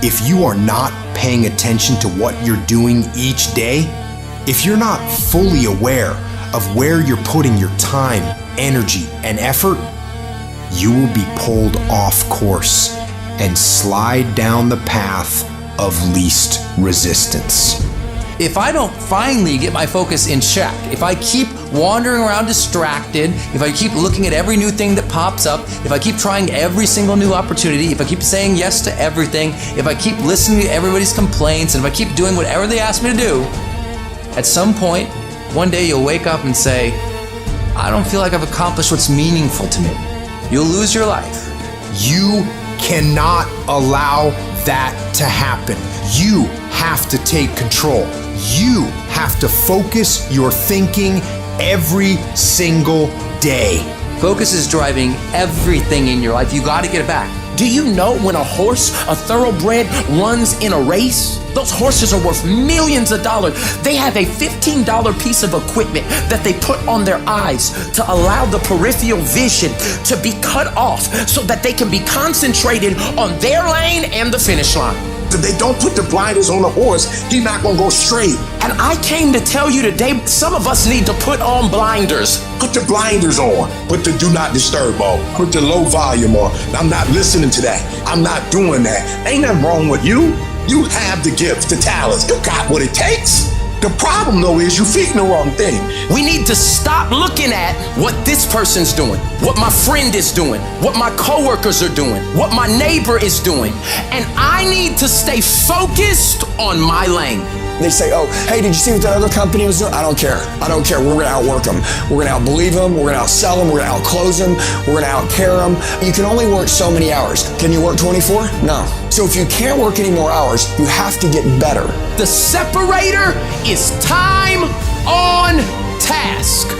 If you are not paying attention to what you're doing each day, if you're not fully aware of where you're putting your time, energy, and effort, you will be pulled off course and slide down the path of least resistance. If I don't finally get my focus in check, if I keep wandering around distracted, if I keep looking at every new thing that pops up, if I keep trying every single new opportunity, if I keep saying yes to everything, if I keep listening to everybody's complaints, and if I keep doing whatever they ask me to do, at some point, one day you'll wake up and say, I don't feel like I've accomplished what's meaningful to me. You'll lose your life. You cannot allow that to happen. You have to take control. You have to focus your thinking every single day. Focus is driving everything in your life. You got to get it back. Do you know when a horse, a thoroughbred, runs in a race? Those horses are worth millions of dollars. They have a $15 piece of equipment that they put on their eyes to allow the peripheral vision to be cut off so that they can be concentrated on their lane and the finish line. If they don't put the blinders on the horse, he's not gonna go straight. And I came to tell you today, some of us need to put on blinders. Put the blinders on. Put the do not disturb on. Put the low volume on. I'm not listening to that. I'm not doing that. Ain't nothing wrong with you. You have the gifts, the talents. You got what it takes. The problem though is you feeding the wrong thing. We need to stop looking at what this person's doing, what my friend is doing, what my coworkers are doing, what my neighbor is doing. And I need to stay focused on my lane. They say, oh, hey, did you see what that other company was doing? I don't care. I don't care. We're going to outwork them. We're going to outbelieve them. We're going to outsell them. We're going to outclose them. We're going to outcare them. You can only work so many hours. Can you work 24? No. So if you can't work any more hours, you have to get better. The separator is time on task.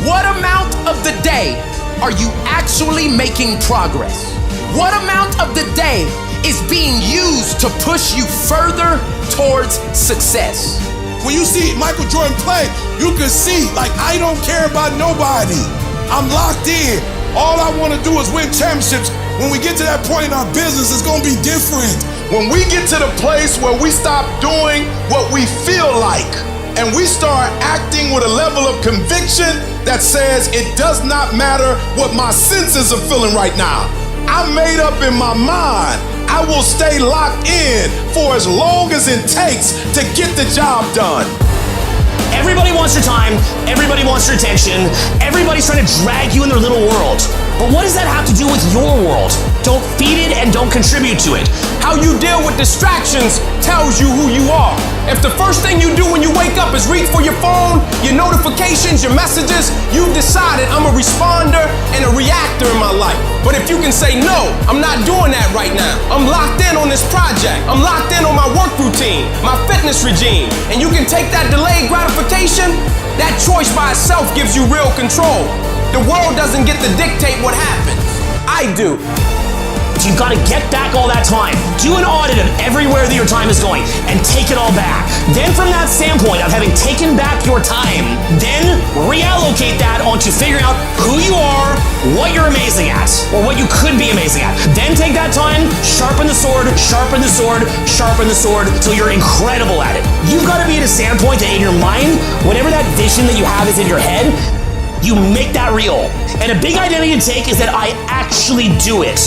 What amount of the day are you actually making progress? What amount of the day is being used to push you further towards success? When you see Michael Jordan play, you can see, like, I don't care about nobody. I'm locked in. All I want to do is win championships. When we get to that point in our business, it's going to be different. When we get to the place where we stop doing what we feel like and we start acting with a level of conviction that says it does not matter what my senses are feeling right now. I'm made up in my mind. I will stay locked in for as long as it takes to get the job done. Everybody wants your time, everybody wants your attention, everybody's trying to drag you in their little world. But what does that have to do with your world? Don't feed it and don't contribute to it. How you deal with distractions tells you who you are. If the first thing you do when you wake up is reach for your phone, your notifications, your messages, you've decided I'm a responder and a reactor in my life. But if you can say, no, I'm not doing that right now. I'm locked in on this project. I'm locked in on my work routine, my fitness regime. And you can take that delayed gratification, that choice by itself gives you real control. The world doesn't get to dictate what happens. I do. You've got to get back all that time. Do an audit of everywhere that your time is going and take it all back. Then from that standpoint of having taken back your time, then reallocate that onto figuring out who you are, what you're amazing at, or what you could be amazing at. Then take that time, sharpen the sword, sharpen the sword, sharpen the sword till you're incredible at it. You've got to be at a standpoint that in your mind, whatever that vision that you have is in your head, you make that real. And a big identity to take is that I actually do it.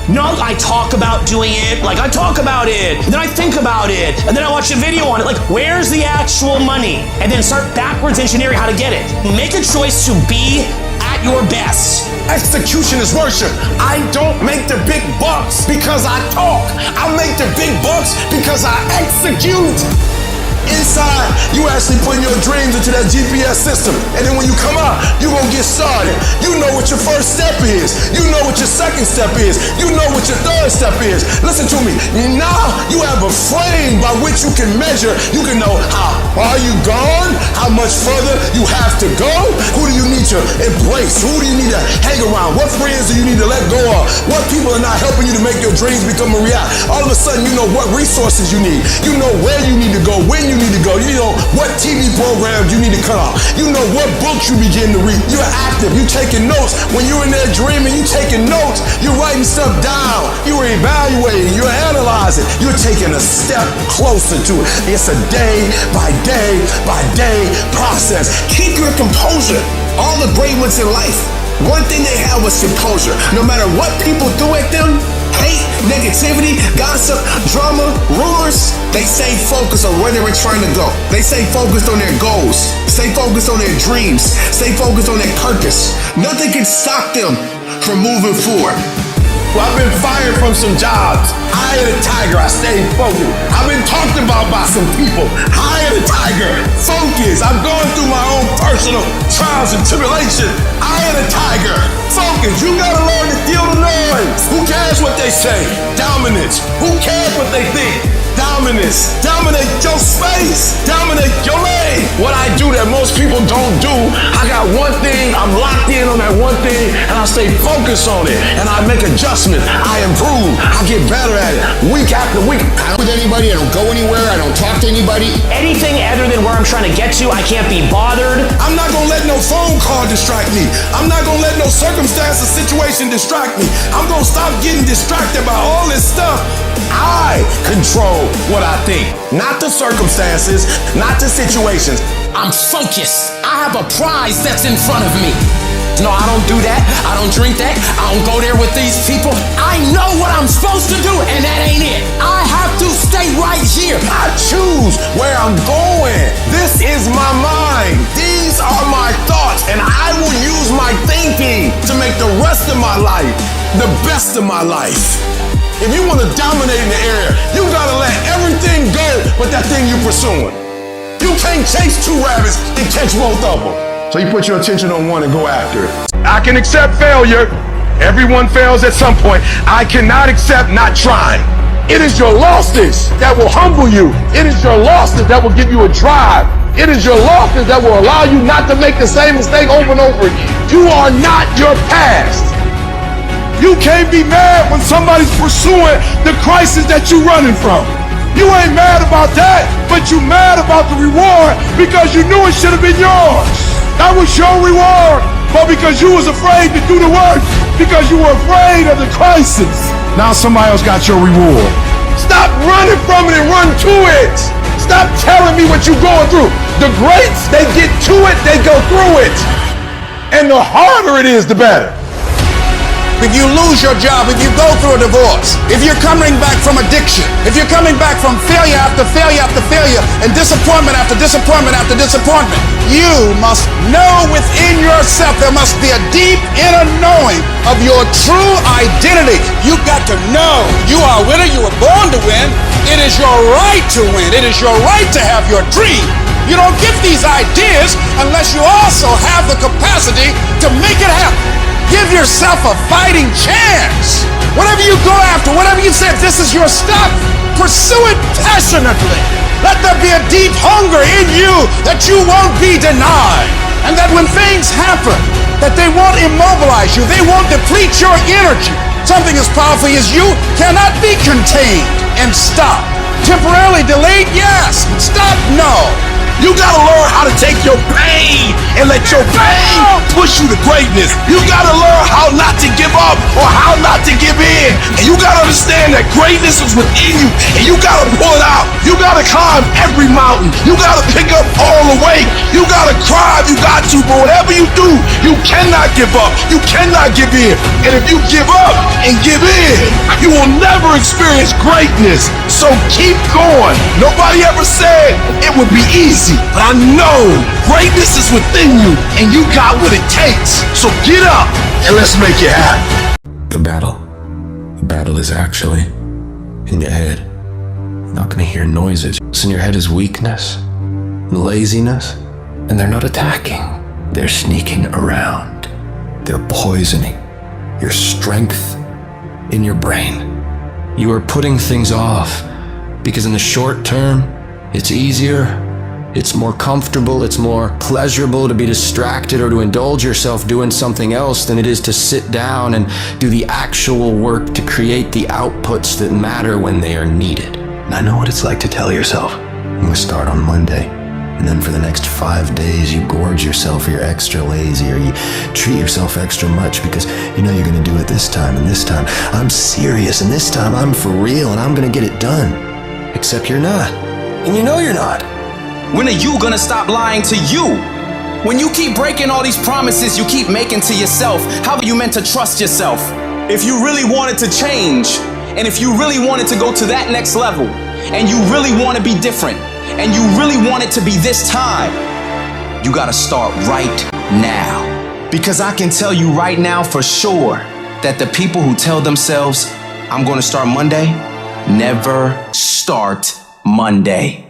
Not I talk about doing it, like I talk about it, and then I think about it, and then I watch a video on it, like where's the actual money? And then start backwards engineering how to get it. Make a choice to be at your best. Execution is worship. I don't make the big bucks because I talk. I make the big bucks because I execute. Inside, you actually putting your dreams into that GPS system. And then when you come out, you're gonna get started. You know what your first step is. You know what your second step is. You know what your third step is. Listen to me. Now you have a frame by which you can measure. You can know how far you gone, how much further you have to go. Who do you need to embrace? Who do you need to hang around? What friends do you need to let go of? What people are not helping you to make your dreams become a reality? All of a sudden, you know what resources you need. You know where you need to go, when you you need to go. You know what TV programs you need to cut off. You know what books you begin to read. You're active. You're taking notes. When you're in there dreaming, you're taking notes. You're writing stuff down. You're evaluating. You're analyzing. You're taking a step closer to it. It's a day by day by day process. Keep your composure. All the great ones in life, one thing they have was composure. No matter what people threw at them, hate, negativity, gossip, drama, rumors, they stay focused on where they were trying to go. They stay focused on their goals. Stay focused on their dreams. Stay focused on their purpose. Nothing can stop them from moving forward. Well, I've been fired from some jobs. Eye of the tiger, I stayed focused. I've been talked about by some people. Eye of the tiger, focus. I'm going through my own personal trials and tribulations. Eye of the tiger, focus. You gotta learn to deal the noise. Who cares what they say? Dominance. Who cares what they think? Dominance. Dominate your space. Dominate your lane. What I do that most people don't do, I got one thing, I'm locked in on that one thing, and I stay focused on it. And I make adjustments. I improve. I get better at it. Week after week. I don't with anybody. I don't go anywhere. I don't talk to anybody. Anything other than where I'm trying to get to, I can't be bothered. I'm not gonna let no phone call distract me. I'm not gonna let no circumstance or situation distract me. I'm gonna stop getting distracted by all this stuff. I control what I think, not the circumstances, not the situations. I'm focused. I have a prize that's in front of me. No, I don't do that. I don't drink that. I don't go there with these people. I know what I'm supposed to do, and that ain't it. I have to stay right here. I choose where I'm going. This is my mind. These are my thoughts, and I will use my thinking to make the rest of my life the best of my life. If you want to dominate in the area, you gotta let everything go but that thing you're pursuing. You can't chase two rabbits and catch both of them. So you put your attention on one and go after it. I can accept failure. Everyone fails at some point. I cannot accept not trying. It is your losses that will humble you. It is your losses that will give you a drive. It is your losses that will allow you not to make the same mistake over and over again. You are not your past. You can't be mad when somebody's pursuing the crisis that you're running from. You ain't mad about that, but you mad about the reward because you knew it should have been yours. That was your reward, but because you was afraid to do the work, because you were afraid of the crisis. Now somebody else got your reward. Stop running from it and run to it. Stop telling me what you're going through. The greats, they get to it, they go through it. And the harder it is, the better. If you lose your job, if you go through a divorce, if you're coming back from addiction, if you're coming back from failure after failure after failure, and disappointment after disappointment after disappointment, you must know within yourself there must be a deep inner knowing of your true identity. You've got to know you are a winner, you were born to win. It is your right to win. It is your right to have your dream. You don't get these ideas unless you also have the capacity to make it happen. Give yourself a fighting chance. Whatever you go after, whatever you say, if this is your stuff, pursue it passionately. Let there be a deep hunger in you that you won't be denied. And that when things happen, that they won't immobilize you, they won't deplete your energy. Something as powerful as you cannot be contained and stopped. Temporarily delayed, yes. Stop, no. You gotta learn how to take your pain and let your pain push you to greatness. You gotta learn how not to give up or how not to give in. And you gotta understand that greatness is within you and you gotta pull it out. You gotta climb every mountain. You gotta pick up all the weight. You gotta cry if you got to, but whatever you do, you cannot give up. You cannot give in. And if you give up and give in, you will never experience greatness. So keep going. Nobody ever said it would be easy. But I know greatness is within you and you got what it takes. So get up and let's make it happen. The battle is actually in your head. You're not gonna hear noises. What's in your head is weakness, laziness, and they're not attacking. They're sneaking around. They're poisoning your strength in your brain. You are putting things off because in the short term, it's easier. It's more comfortable, it's more pleasurable to be distracted or to indulge yourself doing something else than it is to sit down and do the actual work to create the outputs that matter when they are needed. And I know what it's like to tell yourself, You start on Monday. And then for the next 5 days, you gorge yourself, or you're extra lazy, or you treat yourself extra much because you know you're going to do it this time, and this time I'm serious, and this time I'm for real, and I'm going to get it done. Except you're not. And you know you're not. When are you gonna stop lying to you? When you keep breaking all these promises you keep making to yourself, how are you meant to trust yourself? If you really wanted to change, and if you really wanted to go to that next level, and you really want to be different, and you really want it to be this time, you gotta start right now. Because I can tell you right now for sure that the people who tell themselves, I'm gonna start Monday, never start Monday.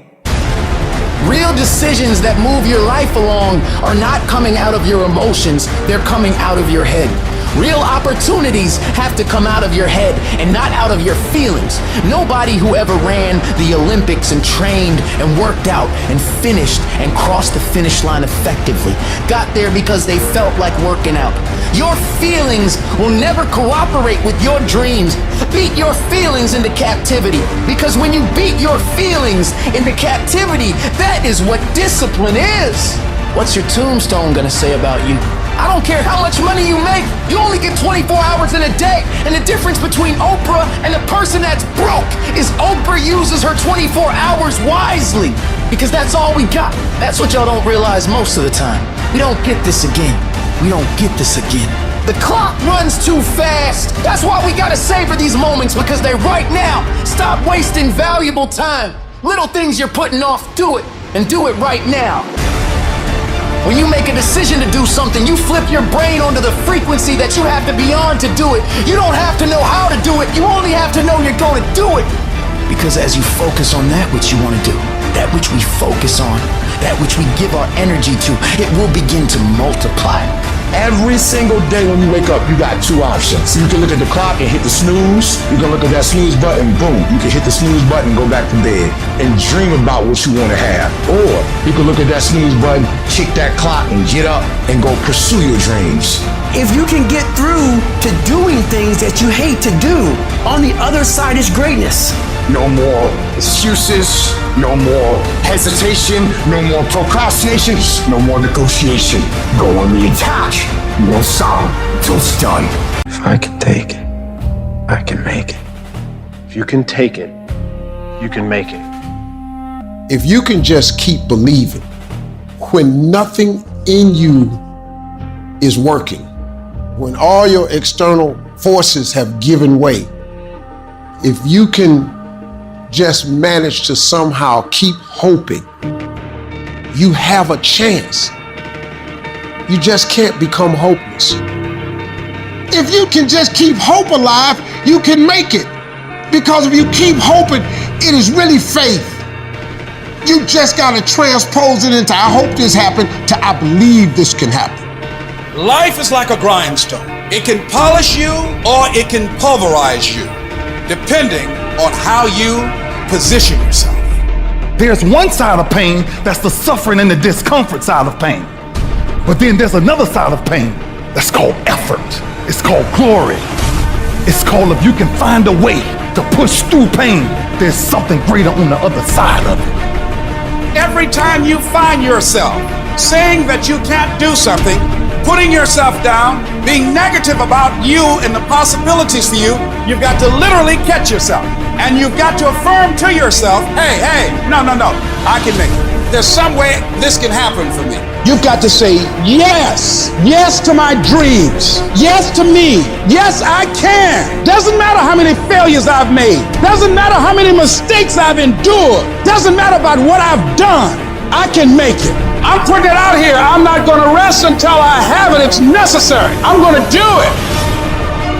Real decisions that move your life along are not coming out of your emotions, they're coming out of your head. Real opportunities have to come out of your head and not out of your feelings. Nobody who ever ran the Olympics and trained and worked out and finished and crossed the finish line effectively got there because they felt like working out. Your feelings will never cooperate with your dreams. Beat your feelings into captivity, because when you beat your feelings into captivity, that is what discipline is. What's your tombstone gonna say about you? I don't care how much money you make, you only get 24 hours in a day. And the difference between Oprah and the person that's broke is Oprah uses her 24 hours wisely, because that's all we got. That's what y'all don't realize most of the time. We don't get this again. We don't get this again. The clock runs too fast. That's why we gotta savor these moments, because they're right now. Stop wasting valuable time. Little things you're putting off, do it, and do it right now. When you make a decision to do something, you flip your brain onto the frequency that you have to be on to do it. You don't have to know how to do it, you only have to know you're gonna do it. Because as you focus on that which you wanna do, that which we focus on, that which we give our energy to, it will begin to multiply. Every single day when you wake up, you got two options. You can look at the clock and hit the snooze. You can look at that snooze button, boom. You can hit the snooze button, go back to bed, and dream about what you want to have. Or you can look at that snooze button, kick that clock, and get up and go pursue your dreams. If you can get through to doing things that you hate to do, on the other side is greatness. No more excuses, no more hesitation, no more procrastination, no more negotiation. Go on the attack. You won't stop till it's done. If I can take it, I can make it. If you can take it, you can make it. If you can just keep believing when nothing in you is working, when all your external forces have given way, if you can just manage to somehow keep hoping, you have a chance. You just can't become hopeless. If you can just keep hope alive, you can make it. Because if you keep hoping, it is really faith. You just gotta transpose it into I hope this happened to I believe this can happen. Life is like a grindstone. It can polish you or it can pulverize you, depending on how you position yourself. There's one side of pain that's the suffering and the discomfort side of pain. But then there's another side of pain that's called effort. It's called glory. It's called if you can find a way to push through pain, there's something greater on the other side of it. Every time you find yourself saying that you can't do something, putting yourself down, being negative about you and the possibilities for you, you've got to literally catch yourself. And you've got to affirm to yourself, hey, no, I can make it. There's some way this can happen for me. You've got to say yes. Yes to my dreams. Yes to me. Yes, I can. Doesn't matter how many failures I've made. Doesn't matter how many mistakes I've endured. Doesn't matter about what I've done. I can make it. I'm putting it out here. I'm not going to rest until I have it. It's necessary. I'm going to do it.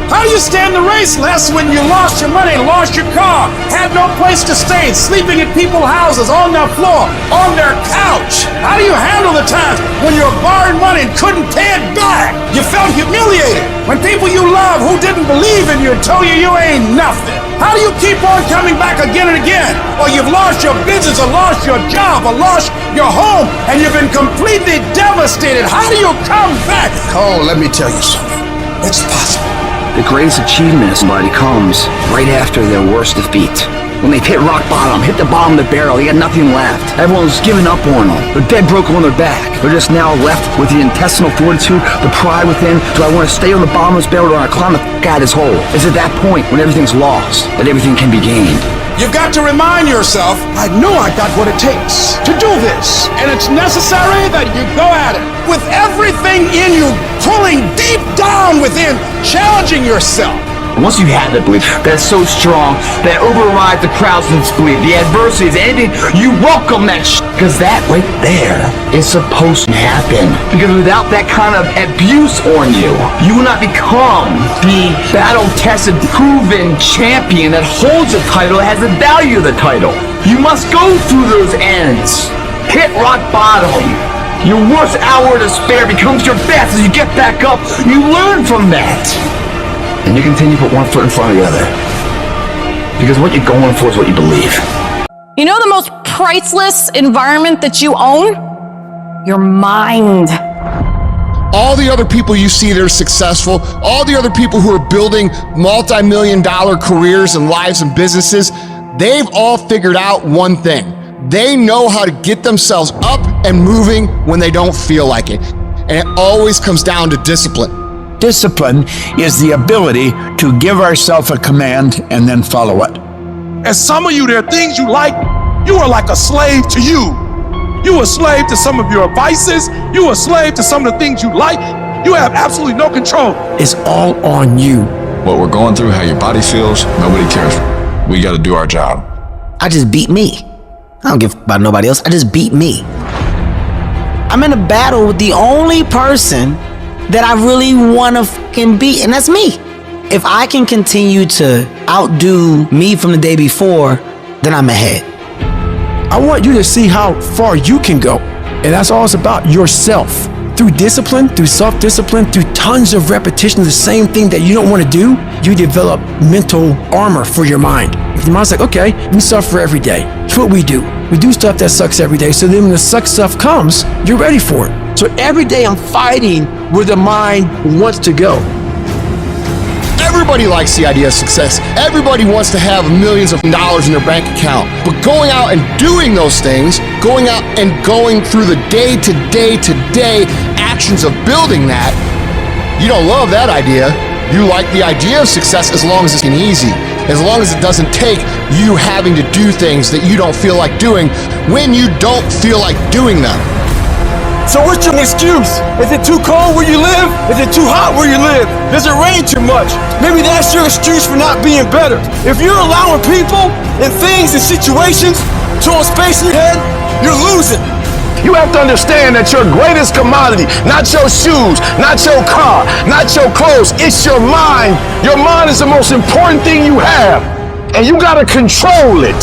How do you stand the race, Les, when you lost your money, lost your car, had no place to stay, sleeping in people's houses, on their floor, on their couch? How do you handle the times when you were borrowing money and couldn't pay it back? You felt humiliated when people you love who didn't believe in you told you you ain't nothing. How do you keep on coming back again and again? Or you've lost your business, or lost your job, or lost your home, and you've been completely devastated. How do you come back? Oh, let me tell you something. It's possible. The greatest achievement of somebody comes right after their worst defeat. when they've hit rock bottom, hit the bottom of the barrel, they got nothing left. Everyone's giving up on them. They're dead broke on their back. They're just now left with the intestinal fortitude, the pride within. Do I want to stay on the bottom of this barrel or do I climb the out of this hole? It's at that point when everything's lost that everything can be gained. You've got to remind yourself, I know I got what it takes to do this, and it's necessary that you go at it with everything in you, pulling deep down within, challenging yourself. Once you have that belief that's so strong that overrides the crowd's belief, the adversities, anything, you welcome that because that right there is supposed to happen. Because without that kind of abuse on you, you will not become the battle-tested, proven champion that holds the title, that has the value of the title. You must go through those ends, hit rock bottom. Your worst hour of despair becomes your best as you get back up. You learn from that. And you continue to put one foot in front of the other. Because what you're going for is what you believe. You know the most priceless environment that you own? Your mind. All the other people you see that are successful, all the other people who are building multi-million-dollar careers and lives and businesses, they've all figured out one thing. They know how to get themselves up and moving when they don't feel like it. And it always comes down to discipline. Discipline is the ability to give ourselves a command and then follow it. And some of you, there are things you like, you are like a slave to you. You are a slave to some of your vices. You are a slave to some of the things you like. You have absolutely no control. It's all on you. What we're going through, how your body feels, nobody cares. We got to do our job. I just beat me. I don't give about nobody else. I just beat me. I'm in a battle with the only person that I really want to fucking beat, and that's me. If I can continue to outdo me from the day before, then I'm ahead. I want you to see how far you can go. And that's all it's about, yourself. Through discipline, through self-discipline, through tons of repetition of the same thing that you don't want to do, you develop mental armor for your mind. If your mind's like, okay, we suffer every day. That's what we do. We do stuff that sucks every day. So then when the suck stuff comes, you're ready for it. So every day I'm fighting where the mind wants to go. Everybody likes the idea of success. Everybody wants to have millions of dollars in their bank account. But going out and doing those things, going out and going through the day-to-day actions of building that, you don't love that idea. You like the idea of success as long as it's easy. As long as it doesn't take you having to do things that you don't feel like doing when you don't feel like doing them. So what's your excuse? Is it too cold where you live? Is it too hot where you live? Does it rain too much? Maybe that's your excuse for not being better. If you're allowing people and things and situations to a space in your head, you're losing. You have to understand that your greatest commodity, not your shoes, not your car, not your clothes, it's your mind. Your mind is the most important thing you have, and you gotta control it.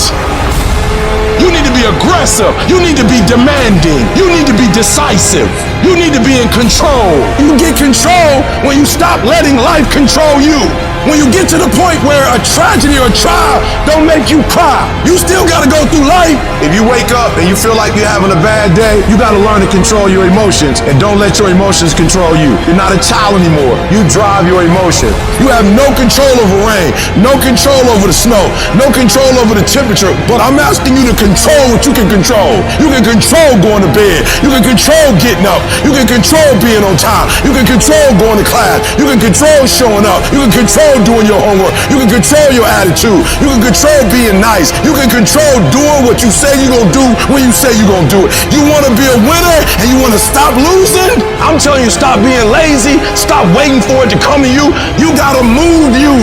You need to be aggressive. You need to be demanding. You need to be decisive. You need to be in control. You get control when you stop letting life control you. When you get to the point where a tragedy or a trial don't make you cry, you still gotta go through life. If you wake up and you feel like you're having a bad day, you gotta learn to control your emotions and don't let your emotions control you. You're not a child anymore. You drive your emotion. You have no control over rain, no control over the snow, no control over the temperature, but I'm asking you to control what you can control. You can control going to bed. You can control getting up. You can control being on time. You can control going to class. You can control showing up. You can control doing your homework. You can control your attitude. You can control being nice. You can control doing what you say you're going to do when you say you're going to do it. You want to be a winner and you want to stop losing? I'm telling you, stop being lazy. Stop waiting for it to come to you. You got to move you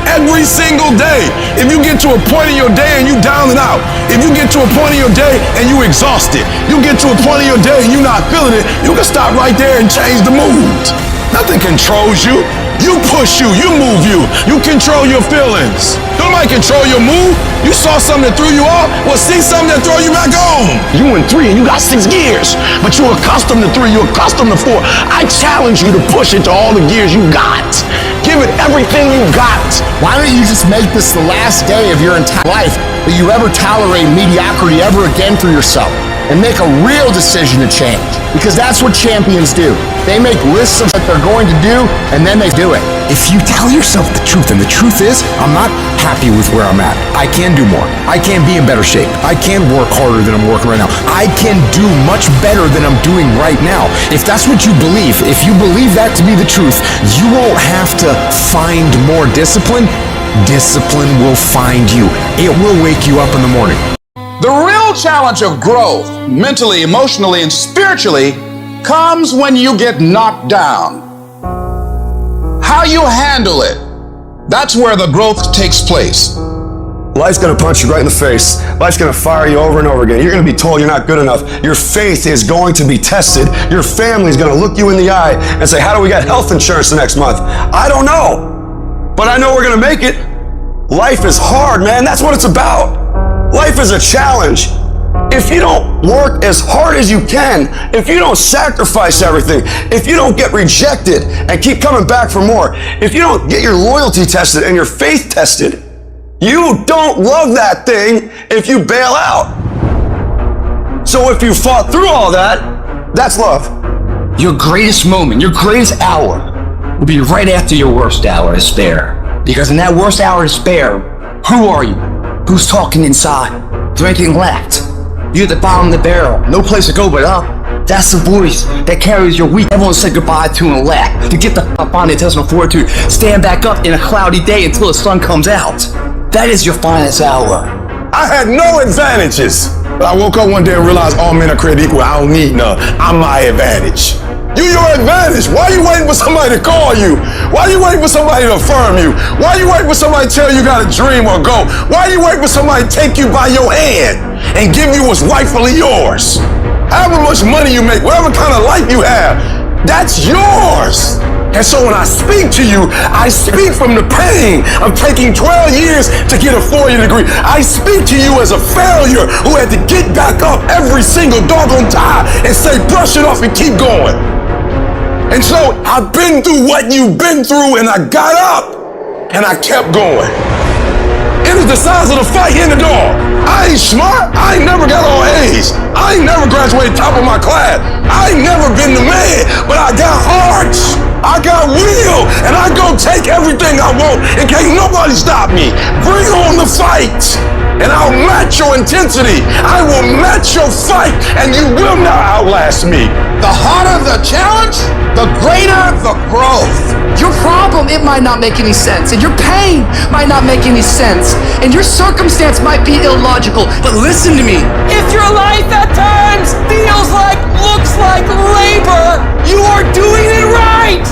every single day. If you get to a point in your day and you down and out, if you get to a point in your day and you exhausted, you get to a point in your day and you're not feeling it, you can stop right there and change the mood. Nothing controls you. You push you, you move you, you control your feelings. Nobody control your mood. You saw something that threw you off, well see something that throw you back on. You in 3 and you got 6 gears, but you're accustomed to 3, you're accustomed to 4. I challenge you to push it to all the gears you got. Give it everything you got. Why don't you just make this the last day of your entire life that you ever tolerate mediocrity ever again for yourself? and make a real decision to change. Because that's what champions do. They make lists of what they're going to do, and then they do it. If you tell yourself the truth, and the truth is, I'm not happy with where I'm at. I can do more. I can be in better shape. I can work harder than I'm working right now. I can do much better than I'm doing right now. If that's what you believe, if you believe that to be the truth, you won't have to find more discipline. Discipline will find you. It will wake you up in the morning. The real challenge of growth, mentally, emotionally, and spiritually, comes when you get knocked down. How you handle it, that's where the growth takes place. Life's gonna punch you right in the face. Life's gonna fire you over and over again. You're gonna be told you're not good enough. Your faith is going to be tested. Your family's gonna look you in the eye and say, how do we get health insurance the next month? I don't know, but I know we're gonna make it. Life is hard, man. That's what it's about. Life is a challenge. If you don't work as hard as you can, if you don't sacrifice everything, if you don't get rejected and keep coming back for more, if you don't get your loyalty tested and your faith tested, you don't love that thing if you bail out. So if you fought through all that, that's love. Your greatest moment, your greatest hour will be right after your worst hour of despair. Because in that worst hour of despair, who are you? Who's talking inside? There ain't anything left. You're at the bottom of the barrel, no place to go but up. That's the voice that carries your weak. Everyone said goodbye to and left. To get the up on the intestinal fortitude, stand back up in a cloudy day until the sun comes out. That is your finest hour. I had no advantages. But I woke up one day and realized all men are created equal. I don't need none. I'm my advantage. You your advantage. Why are you waiting for somebody to call you? Why are you waiting for somebody to affirm you? Why are you waiting for somebody to tell you got a dream or go? Why are you waiting for somebody to take you by your hand and give you what's rightfully yours? However much money you make, whatever kind of life you have, that's yours. And so when I speak to you, I speak from the pain of taking 12 years to get a 4-year degree. I speak to you as a failure who had to get back up every single doggone time and say, brush it off and keep going. And so I've been through what you've been through, and I got up and I kept going. It is the size of the fight in the door. I ain't smart. I ain't never got all A's. I ain't never graduated top of my class. I ain't never been the man, but I got heart. I got will, and I go take everything I want, and can't nobody stop me. Bring on the fight, and I'll match your intensity. I will match your fight, and you will not outlast me. The harder the challenge, the greater the growth. Your problem, it might not make any sense, and your pain might not make any sense, and your circumstance might be illogical, but listen to me. If your life at times feels like, looks like labor, you are doing it right.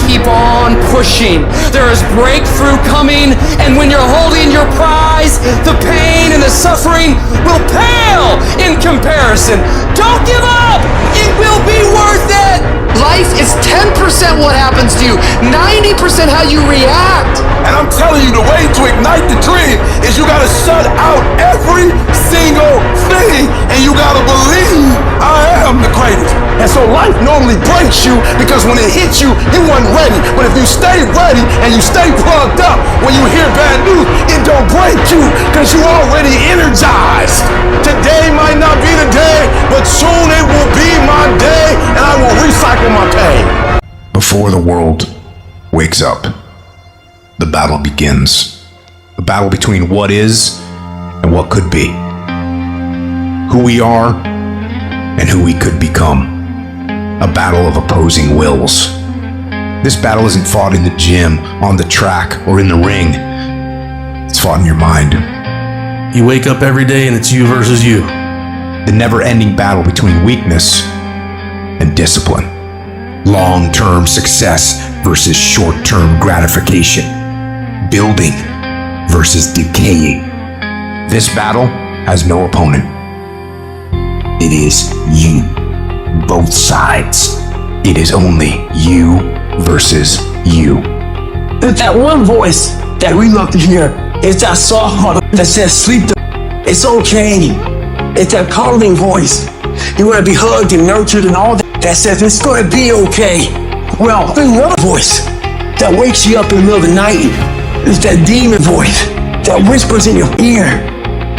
Keep on pushing. There is breakthrough coming, and when you're holding your prize, the pain and the suffering will pale in comparison. Don't give up. It will be worth it. Life is 10% what happens to you, 90% how you react. And I'm telling you, the way to ignite the dream is you gotta shut out every single thing, and you gotta believe I am the greatest. And so life normally breaks you because when it hits you, you weren't ready. But if you stay ready and you stay plugged up, when you hear bad news, it don't break you because you already energized. Today might not be the day, but soon it will be my day, and I will recycle my pain. Before the world wakes up, the battle begins. The battle between what is and what could be. Who we are and who we could become. A battle of opposing wills. This battle isn't fought in the gym, on the track, or in the ring. It's fought in your mind. You wake up every day and it's you versus you. The never-ending battle between weakness and discipline. Long-term success versus short-term gratification. Building versus decaying. This battle has no opponent. It is you. Both sides. It is only you versus you. It's that one voice that we love to hear. It's that soft heart that says, sleep. It's okay. It's that calming voice. You want to be hugged and nurtured and all that. That says it's going to be okay. Well, there's another voice that wakes you up in the middle of the night. It's that demon voice that whispers in your ear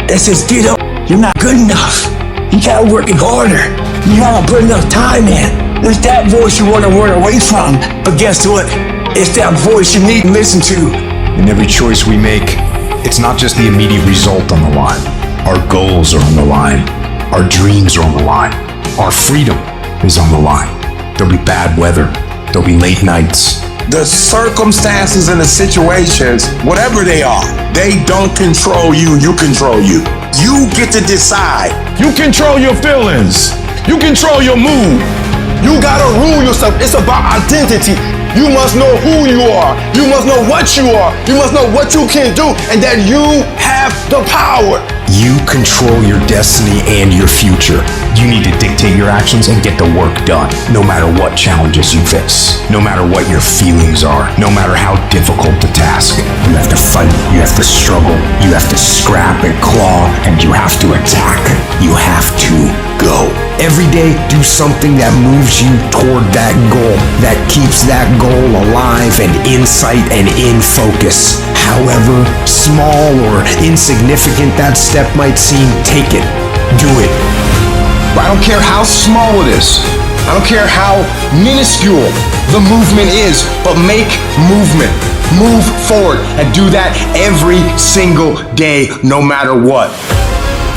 that says, get up. You're not good enough. You gotta work it harder. You gotta put enough time in. There's that voice you wanna run away from, but guess what? It's that voice you need to listen to. In every choice we make, it's not just the immediate result on the line. Our goals are on the line. Our dreams are on the line. Our freedom is on the line. There'll be bad weather. There'll be late nights. The circumstances and the situations, whatever they are, they don't control you, you control you. You get to decide. You control your feelings. You control your mood. You gotta rule yourself. It's about identity. You must know who you are. You must know what you are. You must know what you can do and that you have the power. You control your destiny and your future. You need to dictate your actions and get the work done, no matter what challenges you face, no matter what your feelings are, no matter how difficult the task. You have to fight, you have to struggle, you have to scrap and claw, and you have to attack. You have to go. Every day, do something that moves you toward that goal, that keeps that goal alive and in sight and in focus. However small or insignificant that step might seem, take it. Do it. I don't care how small it is. I don't care how minuscule the movement is, but make movement. Move forward and do that every single day, no matter what.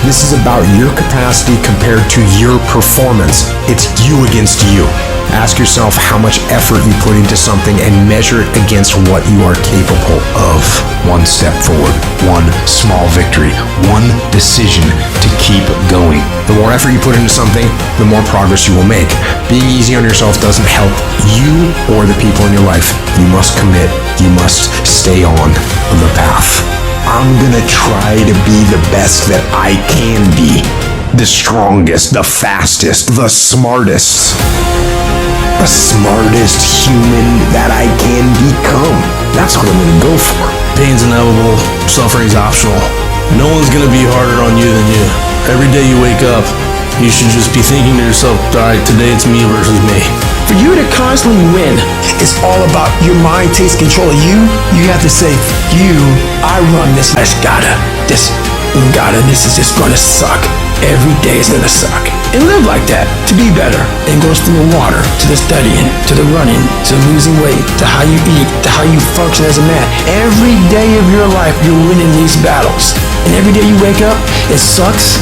This is about your capacity compared to your performance. It's you against you. Ask yourself how much effort you put into something and measure it against what you are capable of. One step forward, one small victory, one decision to keep going. The more effort you put into something, the more progress you will make. Being easy on yourself doesn't help you or the people in your life. You must commit. You must stay on the path. I'm gonna try to be the best that I can be. The strongest, the fastest, the smartest. The smartest human that I can become. That's what I'm gonna go for. Pain's inevitable, suffering's optional. No one's gonna be harder on you than you. Every day you wake up, you should just be thinking to yourself, alright, today it's me versus me. For you to constantly win, it's all about your mind takes control of you. You have to say, I run this. This is just gonna suck. Every day is gonna suck. And live like that, to be better. It goes from the water, to the studying, to the running, to losing weight, to how you eat, to how you function as a man. Every day of your life, you're winning these battles. And every day you wake up, it sucks.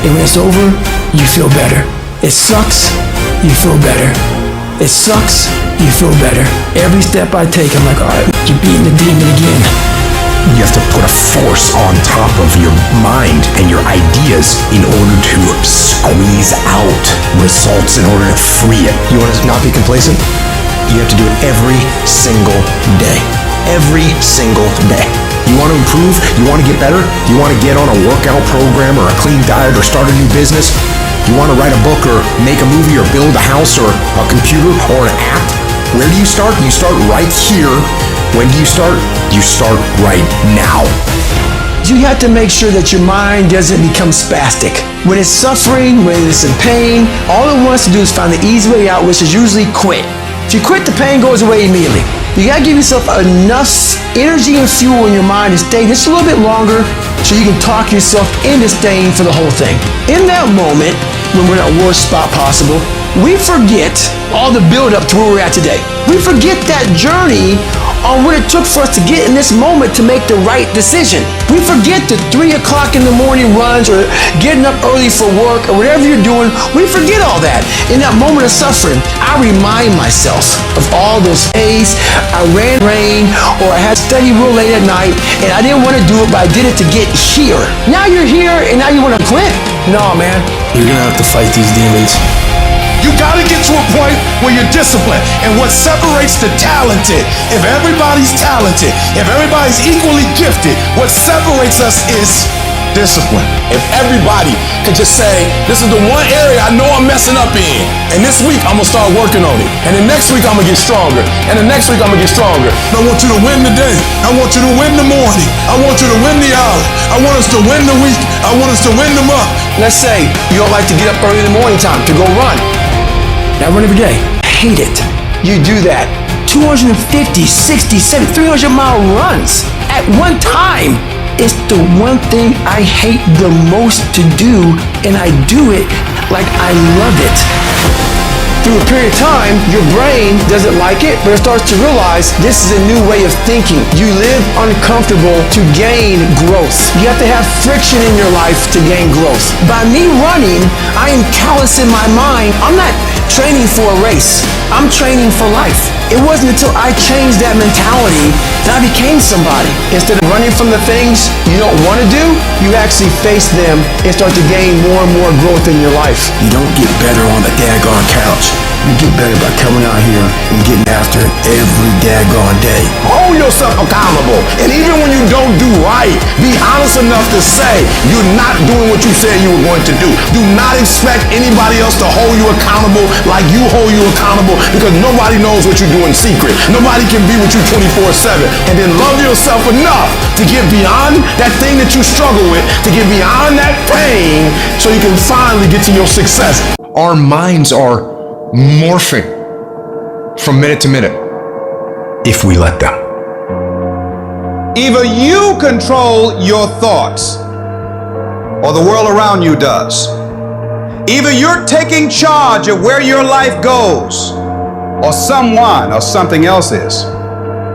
And when it's over, you feel better. It sucks, you feel better. It sucks, you feel better. Every step I take, I'm like, all right, you're beating the demon again. You have to put a force on top of your mind and your ideas in order to squeeze out results, in order to free it. You want to not be complacent? You have to do it every single day. Every single day. You want to improve? You want to get better? You want to get on a workout program or a clean diet or start a new business? You want to write a book or make a movie or build a house or a computer or an app? Where do you start? You start right here. When do you start? You start right now. You have to make sure that your mind doesn't become spastic. When it's suffering, when it's in pain, all it wants to do is find the easy way out, which is usually quit. If you quit, the pain goes away immediately. You gotta give yourself enough energy and fuel in your mind to stay just a little bit longer so you can talk yourself into staying for the whole thing. In that moment, when we're in our worst spot possible, we forget all the build-up to where we're at today. We forget that journey on what it took for us to get in this moment to make the right decision. We forget the 3 o'clock in the morning runs or getting up early for work or whatever you're doing. We forget all that. In that moment of suffering, I remind myself of all those days I ran rain or I had to study real late at night and I didn't want to do it, but I did it to get here. Now you're here and now you want to quit? No, man. You're gonna have to fight these demons. You gotta get to a point where you're disciplined. And what separates the talented, if everybody's talented, if everybody's equally gifted, what separates us is discipline. If everybody could just say, this is the one area I know I'm messing up in, and this week I'm gonna start working on it, and the next week I'm gonna get stronger, and the next week I'm gonna get stronger. I want you to win the day. I want you to win the morning. I want you to win the hour. I want us to win the week. I want us to win the month. Let's say you don't like to get up early in the morning time to go run. I run every day. I hate it. You do that. 250, 60, 70, 300 mile runs at one time. It's the one thing I hate the most to do, and I do it like I love it. Through a period of time, your brain doesn't like it, but it starts to realize this is a new way of thinking. You live uncomfortable to gain growth. You have to have friction in your life to gain growth. By me running, I am callous in my mind. I'm not training for a race. I'm training for life. It wasn't until I changed that mentality that I became somebody. Instead of running from the things you don't want to do, you actually face them and start to gain more and more growth in your life. You don't get better on the daggone couch. You get better by coming out here and getting after it every daggone day. Hold yourself accountable. And even when you don't do right, be honest enough to say you're not doing what you said you were going to do. Do not expect anybody else to hold you accountable like you hold you accountable, because nobody knows what you do in secret. Nobody can be with you 24/7. And then love yourself enough to get beyond that thing that you struggle with, to get beyond that pain, so you can finally get to your success. Our minds are morphing from minute to minute if we let them. Either you control your thoughts or the world around you does. Either you're taking charge of where your life goes or someone or something else is.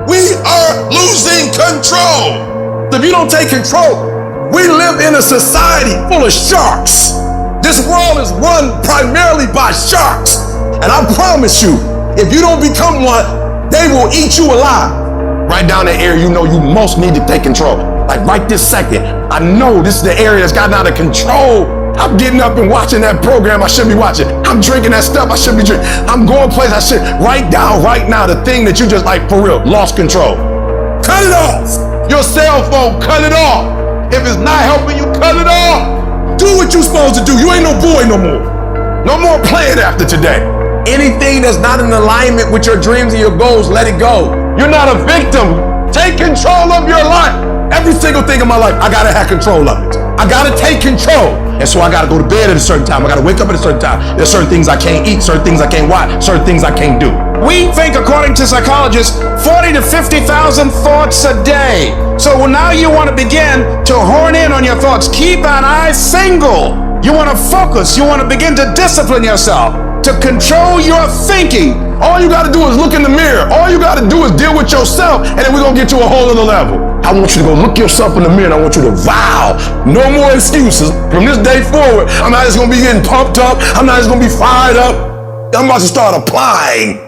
We are losing control. If you don't take control, we live in a society full of sharks. This world is run primarily by sharks. And I promise you, if you don't become one, they will eat you alive. Right down the area you know you most need to take control. Like right this second, I know this is the area that's gotten out of control. I'm getting up and watching that program I should be watching. I'm drinking that stuff I should be drinking. I'm going places I should. Write down right now the thing that you just like for real, lost control. Cut it off. Your cell phone, cut it off. If it's not helping you, cut it off. Do what you're supposed to do. You ain't no boy no more. No more playing after today. Anything that's not in alignment with your dreams and your goals, let it go. You're not a victim. Take control of your life. Every single thing in my life, I gotta have control of it. I gotta take control. And so I gotta go to bed at a certain time. I gotta wake up at a certain time. There's certain things I can't eat, certain things I can't watch, certain things I can't do. We think, according to psychologists, 40 to 50,000 thoughts a day. So now you want to begin to hone in on your thoughts. Keep an eye single. You want to focus. You want to begin to discipline yourself, to control your thinking. All you gotta do is look in the mirror. All you gotta do is deal with yourself, and then we're gonna get to a whole other level. I want you to go look yourself in the mirror, and I want you to vow. No more excuses. From this day forward, I'm not just gonna be getting pumped up. I'm not just gonna be fired up. I'm about to start applying.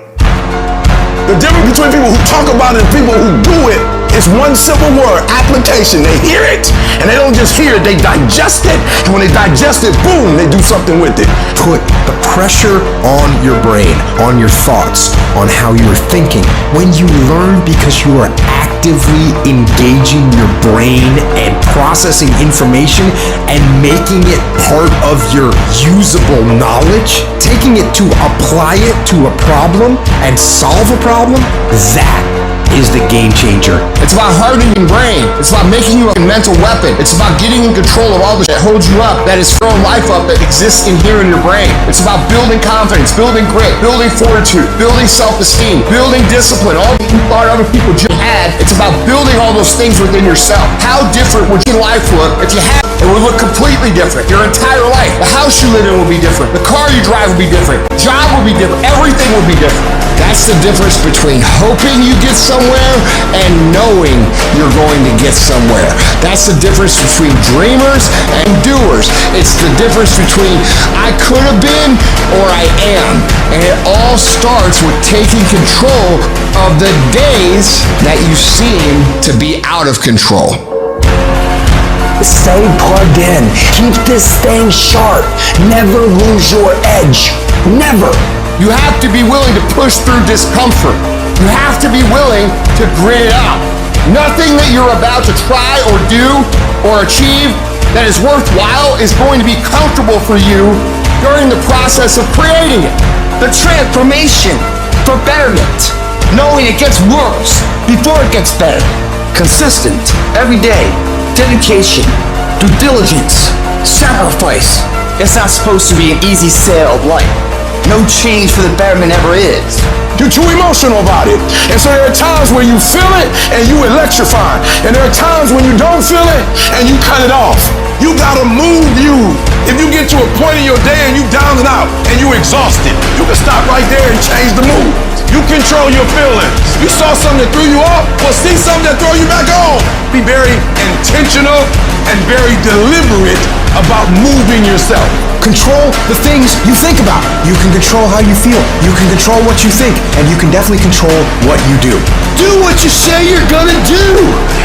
The difference between people who talk about it and people who do it is one simple word: application. They hear it, and they don't just hear it, they digest it. And when they digest it, boom, they do something with it. Put the pressure on your brain, on your thoughts, on how you're thinking. When you learn because you are actively engaging your brain and processing information and making it part of your usable knowledge, taking it to apply it to a problem and solve a problem, that is the game changer. It's about hardening your brain. It's about making you a mental weapon. It's about getting in control of all the shit that holds you up, that is throwing life up, that exists in here in your brain. It's about building confidence, building grit, building fortitude, building self-esteem, building discipline, all that you thought other people just had. It's about building all those things within yourself. How different would your life look if you had it? It would look completely different. Your entire life. The house you live in would be different. The car you drive would be different. Job would be different. Everything would be different. That's the difference between hoping you get somewhere and knowing you're going to get somewhere. That's the difference between dreamers and doers. It's the difference between I could have been or I am. And it all starts with taking control of the days that you seem to be out of control. Stay plugged in. Keep this thing sharp. Never lose your edge. Never. You have to be willing to push through discomfort. You have to be willing to grit it out. Nothing that you're about to try or do or achieve that is worthwhile is going to be comfortable for you during the process of creating it. The transformation for betterment. Knowing it gets worse before it gets better. Consistent, every day. Dedication, due diligence, sacrifice. It's not supposed to be an easy sail of life. no change for the betterment ever is. You're too emotional about it. And so there are times where you feel it and you electrify. And there are times when you don't feel it and you cut it off. You gotta move you. If you get to a point in your day and you down and out and you exhausted, you can stop right there and change the mood. You control your feelings. You saw something that threw you off, well, see something that throw you back on. Be very intentional and very deliberate about moving yourself. Control the things you think about. You can control how you feel. You can control what you think. And you can definitely control what you do. Do what you say you're gonna do.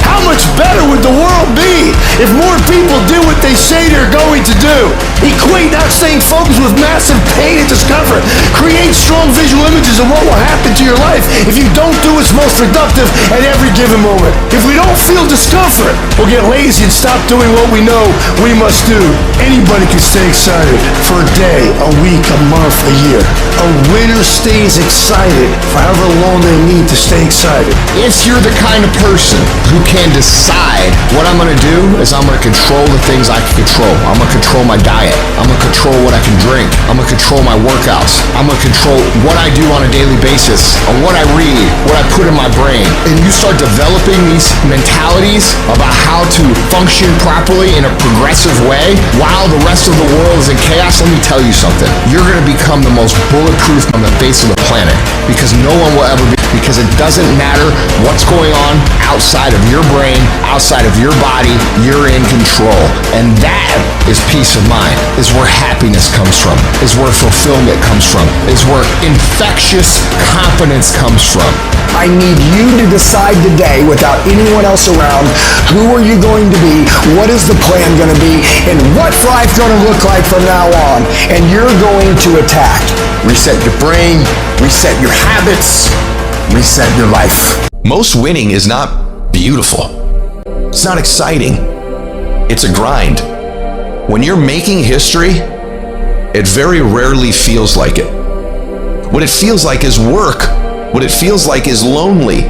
How much better would the world be if more people did what they say they're going to do? Equate that same focus with massive pain and discomfort. Create strong visual images of what will happen to your life if you don't do what's most productive at every given moment. If we don't feel discomfort, we'll get lazy and stop doing what we know we must do. Anybody can stay excited for a day, a week, a month, a year. A winner stays excited for however long they need to stay excited. If you're the kind of person who can decide what I'm gonna do is I'm gonna control the things I can control. I'm gonna control my diet. I'm gonna control what I can drink. I'm gonna control my workouts. I'm gonna control what I do on a daily basis, on what I read, what I put in my brain. And you start developing these mentalities about how to function properly in a progressive way while the rest of the world is in chaos. Let me tell you something. You're gonna become the most bulletproof on the face of the planet because no one will ever be, because it doesn't matter what's going on outside of your brain, outside of your body, you're in control. And that is peace of mind, is where happiness comes from, is where fulfillment comes from, is where infectious confidence comes from. I need you to decide today without anyone else around, who are you going to be, what is the plan going to be, and what's life going to look like from now on. And you're going to attack. Reset your brain, reset your habits, reset your life. Most winning is not beautiful. It's not exciting. It's a grind. When you're making history, it very rarely feels like it. What it feels like is work. What it feels like is lonely.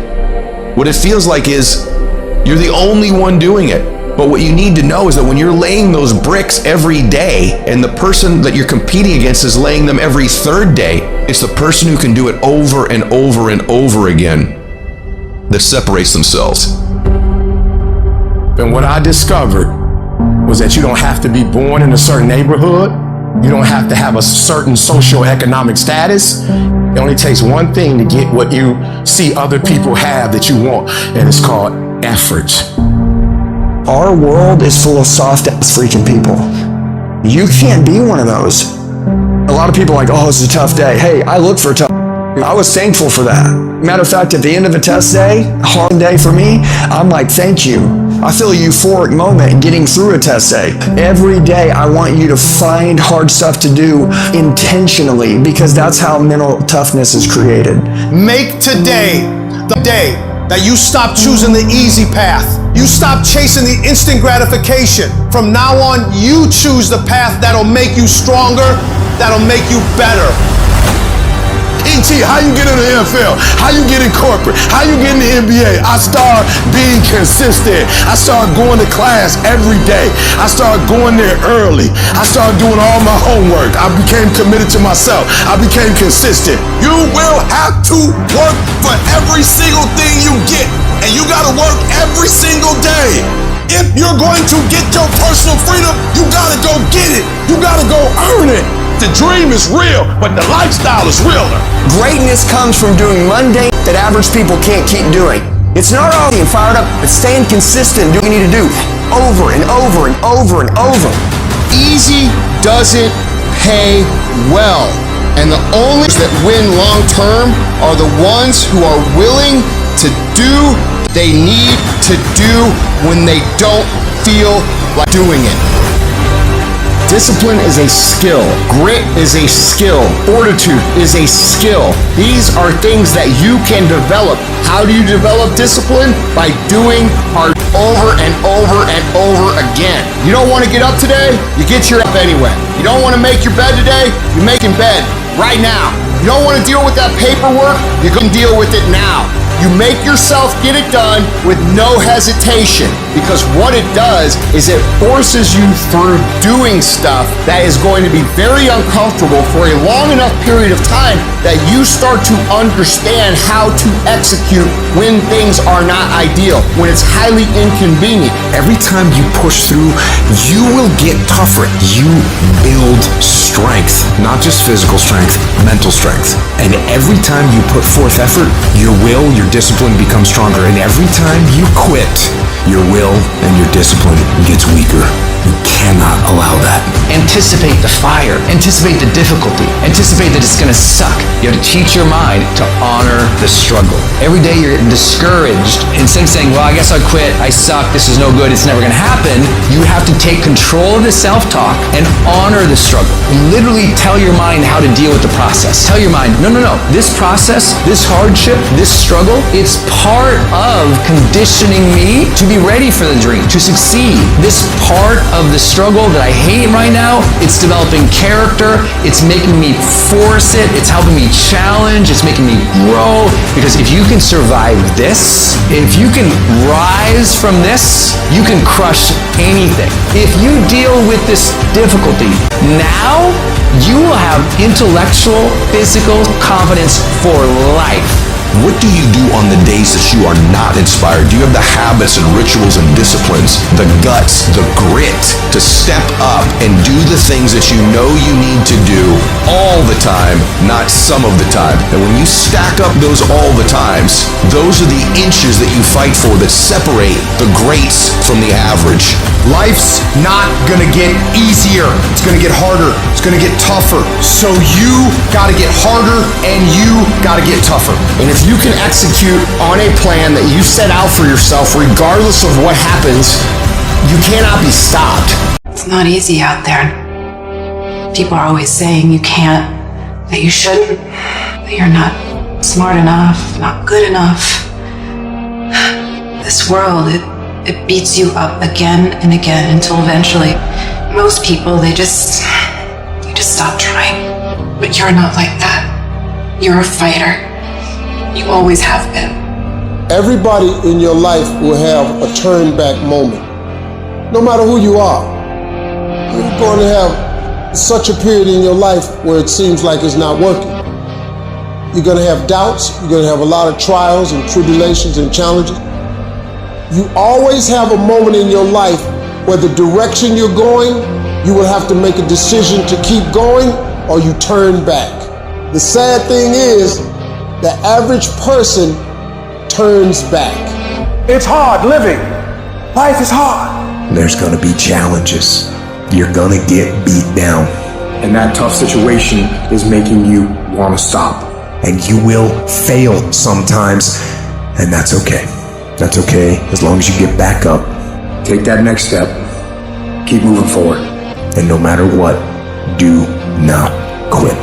What it feels like is you're the only one doing it. But what you need to know is that when you're laying those bricks every day and the person that you're competing against is laying them every third day, it's the person who can do it over and over and over again that separates themselves. And what I discovered was that you don't have to be born in a certain neighborhood. You don't have to have a certain socioeconomic status. It only takes one thing to get what you see other people have that you want, and it's called effort. Our world is full of soft-ass freaking people. You can't be one of those. A lot of people are like, oh, it's a tough day. Hey, I look for a tough day. I was thankful for that. Matter of fact, at the end of a test day, a hard day for me, I'm like, thank you. I feel a euphoric moment getting through a test day. Every day, I want you to find hard stuff to do intentionally because that's how mental toughness is created. Make today the day that you stop choosing the easy path. You stop chasing the instant gratification. From now on, you choose the path that'll make you stronger, that'll make you better. How you get in the NFL? How you get in corporate? How you get in the NBA? I start being consistent. I start going to class every day. I start going there early. I started doing all my homework. I became committed to myself. I became consistent. You will have to work for every single thing you get. And you gotta work every single day. If you're going to get your personal freedom, you gotta go get it. You gotta go earn it. The dream is real, but the lifestyle is realer. Greatness comes from doing mundane that average people can't keep doing. It's not all being fired up, it's staying consistent, doing what you need to do over and over and over and over. Easy doesn't pay well. And the only that win long term are the ones who are willing to do what they need to do when they don't feel like doing it. Discipline is a skill. Grit is a skill. Fortitude is a skill. These are things that you can develop. How do you develop discipline? By doing hard over and over and over again. You don't want to get up today? You get your up anyway. You don't want to make your bed today? You're making bed right now. You don't want to deal with that paperwork? You can deal with it now. You make yourself get it done with no hesitation, because what it does is it forces you through doing stuff that is going to be very uncomfortable for a long enough period of time that you start to understand how to execute when things are not ideal, when it's highly inconvenient. Every time you push through, you will get tougher. You build strength, not just physical strength, mental strength. And every time you put forth effort, your will, your discipline becomes stronger. And every time you quit, your will and your discipline gets weaker. You cannot allow that. Anticipate the fire. Anticipate the difficulty. Anticipate that it's going to suck. You have to teach your mind to honor the struggle. Every day you're getting discouraged. Instead of saying, well, I guess I quit, I suck, this is no good, it's never going to happen, you have to take control of the self-talk and honor the struggle. Literally tell your mind how to deal with the process. Tell your mind, no. This process, this hardship, this struggle, it's part of conditioning me to be ready for the dream, to succeed. This part of the struggle that I hate right now, it's developing character, it's making me force it, it's helping me challenge, it's making me grow. Because if you can survive this, if you can rise from this, you can crush anything. If you deal with this difficulty now, you will have intellectual, physical confidence for life. What do you do on the days that you are not inspired? Do you have the habits and rituals and disciplines, the guts, the grit to step up and do the things that you know you need to do all the time, not some of the time? And when you stack up those all the times, those are the inches that you fight for that separate the greats from the average. Life's not gonna get easier. It's gonna get harder. It's gonna get tougher. So you gotta get harder and you gotta get tougher. And if you can execute on a plan that you set out for yourself, regardless of what happens, you cannot be stopped. It's not easy out there. People are always saying you can't, that you shouldn't, that you're not smart enough, not good enough. This world, it beats you up again and again until eventually, most people, they just stop trying. But you're not like that. You're a fighter. You always have been. Everybody in your life will have a turn back moment. No matter who you are. You're going to have such a period in your life where it seems like it's not working. You're going to have doubts. You're going to have a lot of trials and tribulations and challenges. You always have a moment in your life where the direction you're going, you will have to make a decision to keep going or you turn back. The sad thing is, the average person turns back. It's hard living. Life is hard. There's gonna be challenges. You're gonna get beat down. And that tough situation is making you want to stop. And you will fail sometimes, and that's okay. That's okay, as long as you get back up. Take that next step. Keep moving forward. And no matter what, do not quit.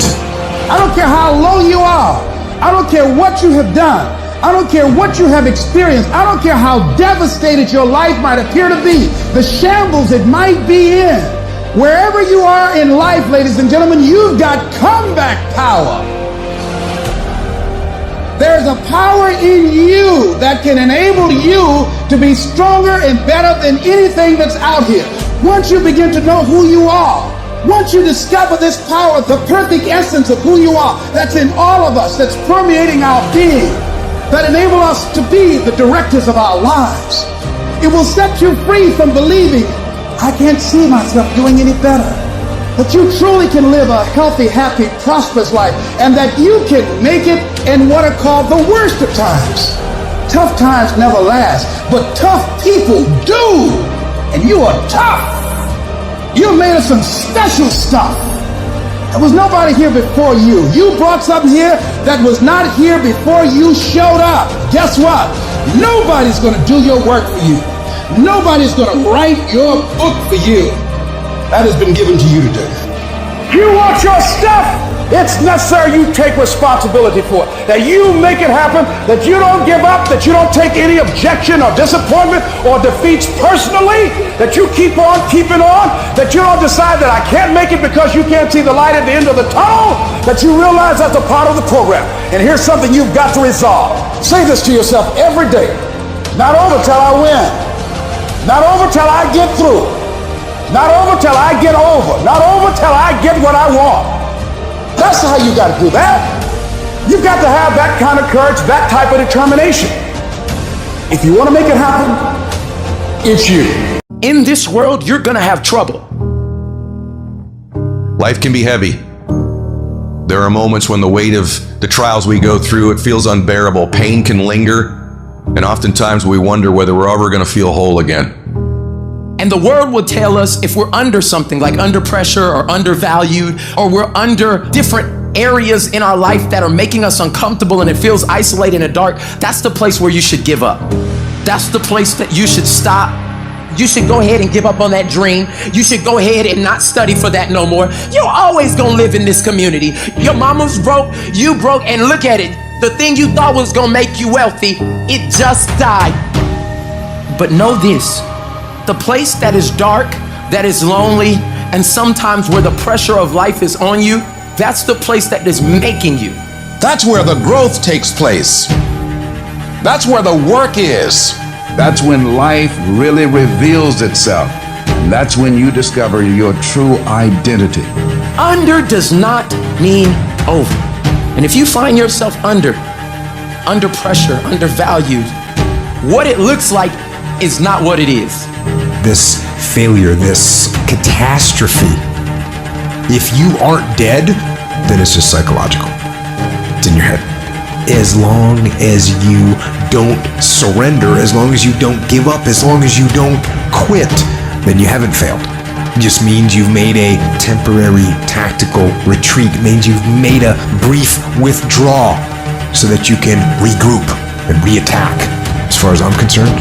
I don't care how low you are. I don't care what you have done. I don't care what you have experienced. I don't care how devastated your life might appear to be, the shambles it might be in. Wherever you are in life, ladies and gentlemen, you've got comeback power. There's a power in you that can enable you to be stronger and better than anything that's out here. Once you begin to know who you are, once you discover this power, the perfect essence of who you are, that's in all of us, that's permeating our being, that enable us to be the directors of our lives, it will set you free from believing, I can't see myself doing any better. That you truly can live a healthy, happy, prosperous life, and that you can make it in what are called the worst of times. Tough times never last, but tough people do, and you are tough. You're made of some special stuff. There was nobody here before you. You brought something here that was not here before you showed up. Guess what? Nobody's going to do your work for you. Nobody's going to write your book for you. That has been given to you to do. You want your stuff? It's necessary you take responsibility for it, that you make it happen, that you don't give up, that you don't take any objection or disappointment or defeats personally, that you keep on keeping on, that you don't decide that I can't make it because you can't see the light at the end of the tunnel, that you realize that's a part of the program. And here's something you've got to resolve. Say this to yourself every day. Not over till I win. Not over till I get through. Not over till I get over. Not over till I get what I want. That's how you got to do that. You've got to have that kind of courage, that type of determination. If you want to make it happen, it's you. In this world, you're going to have trouble. Life can be heavy. There are moments when the weight of the trials we go through, it feels unbearable. Pain can linger, and oftentimes we wonder whether we're ever going to feel whole again. And the world will tell us if we're under something, like under pressure or undervalued, or we're under different areas in our life that are making us uncomfortable and it feels isolated and dark, that's the place where you should give up. That's the place that you should stop. You should go ahead and give up on that dream. You should go ahead and not study for that no more. You're always gonna live in this community. Your mama's broke, you broke, and look at it. The thing you thought was gonna make you wealthy, it just died. But know this, the place that is dark, that is lonely, and sometimes where the pressure of life is on you, that's the place that is making you. That's where the growth takes place. That's where the work is. That's when life really reveals itself. And that's when you discover your true identity. Under does not mean over. And if you find yourself under pressure, undervalued, what it looks like is not what it is. This failure, this catastrophe, if you aren't dead, then it's just psychological. It's in your head. As long as you don't surrender, as long as you don't give up, as long as you don't quit, then you haven't failed. It just means you've made a temporary tactical retreat. It means you've made a brief withdrawal so that you can regroup and reattack. As far as I'm concerned,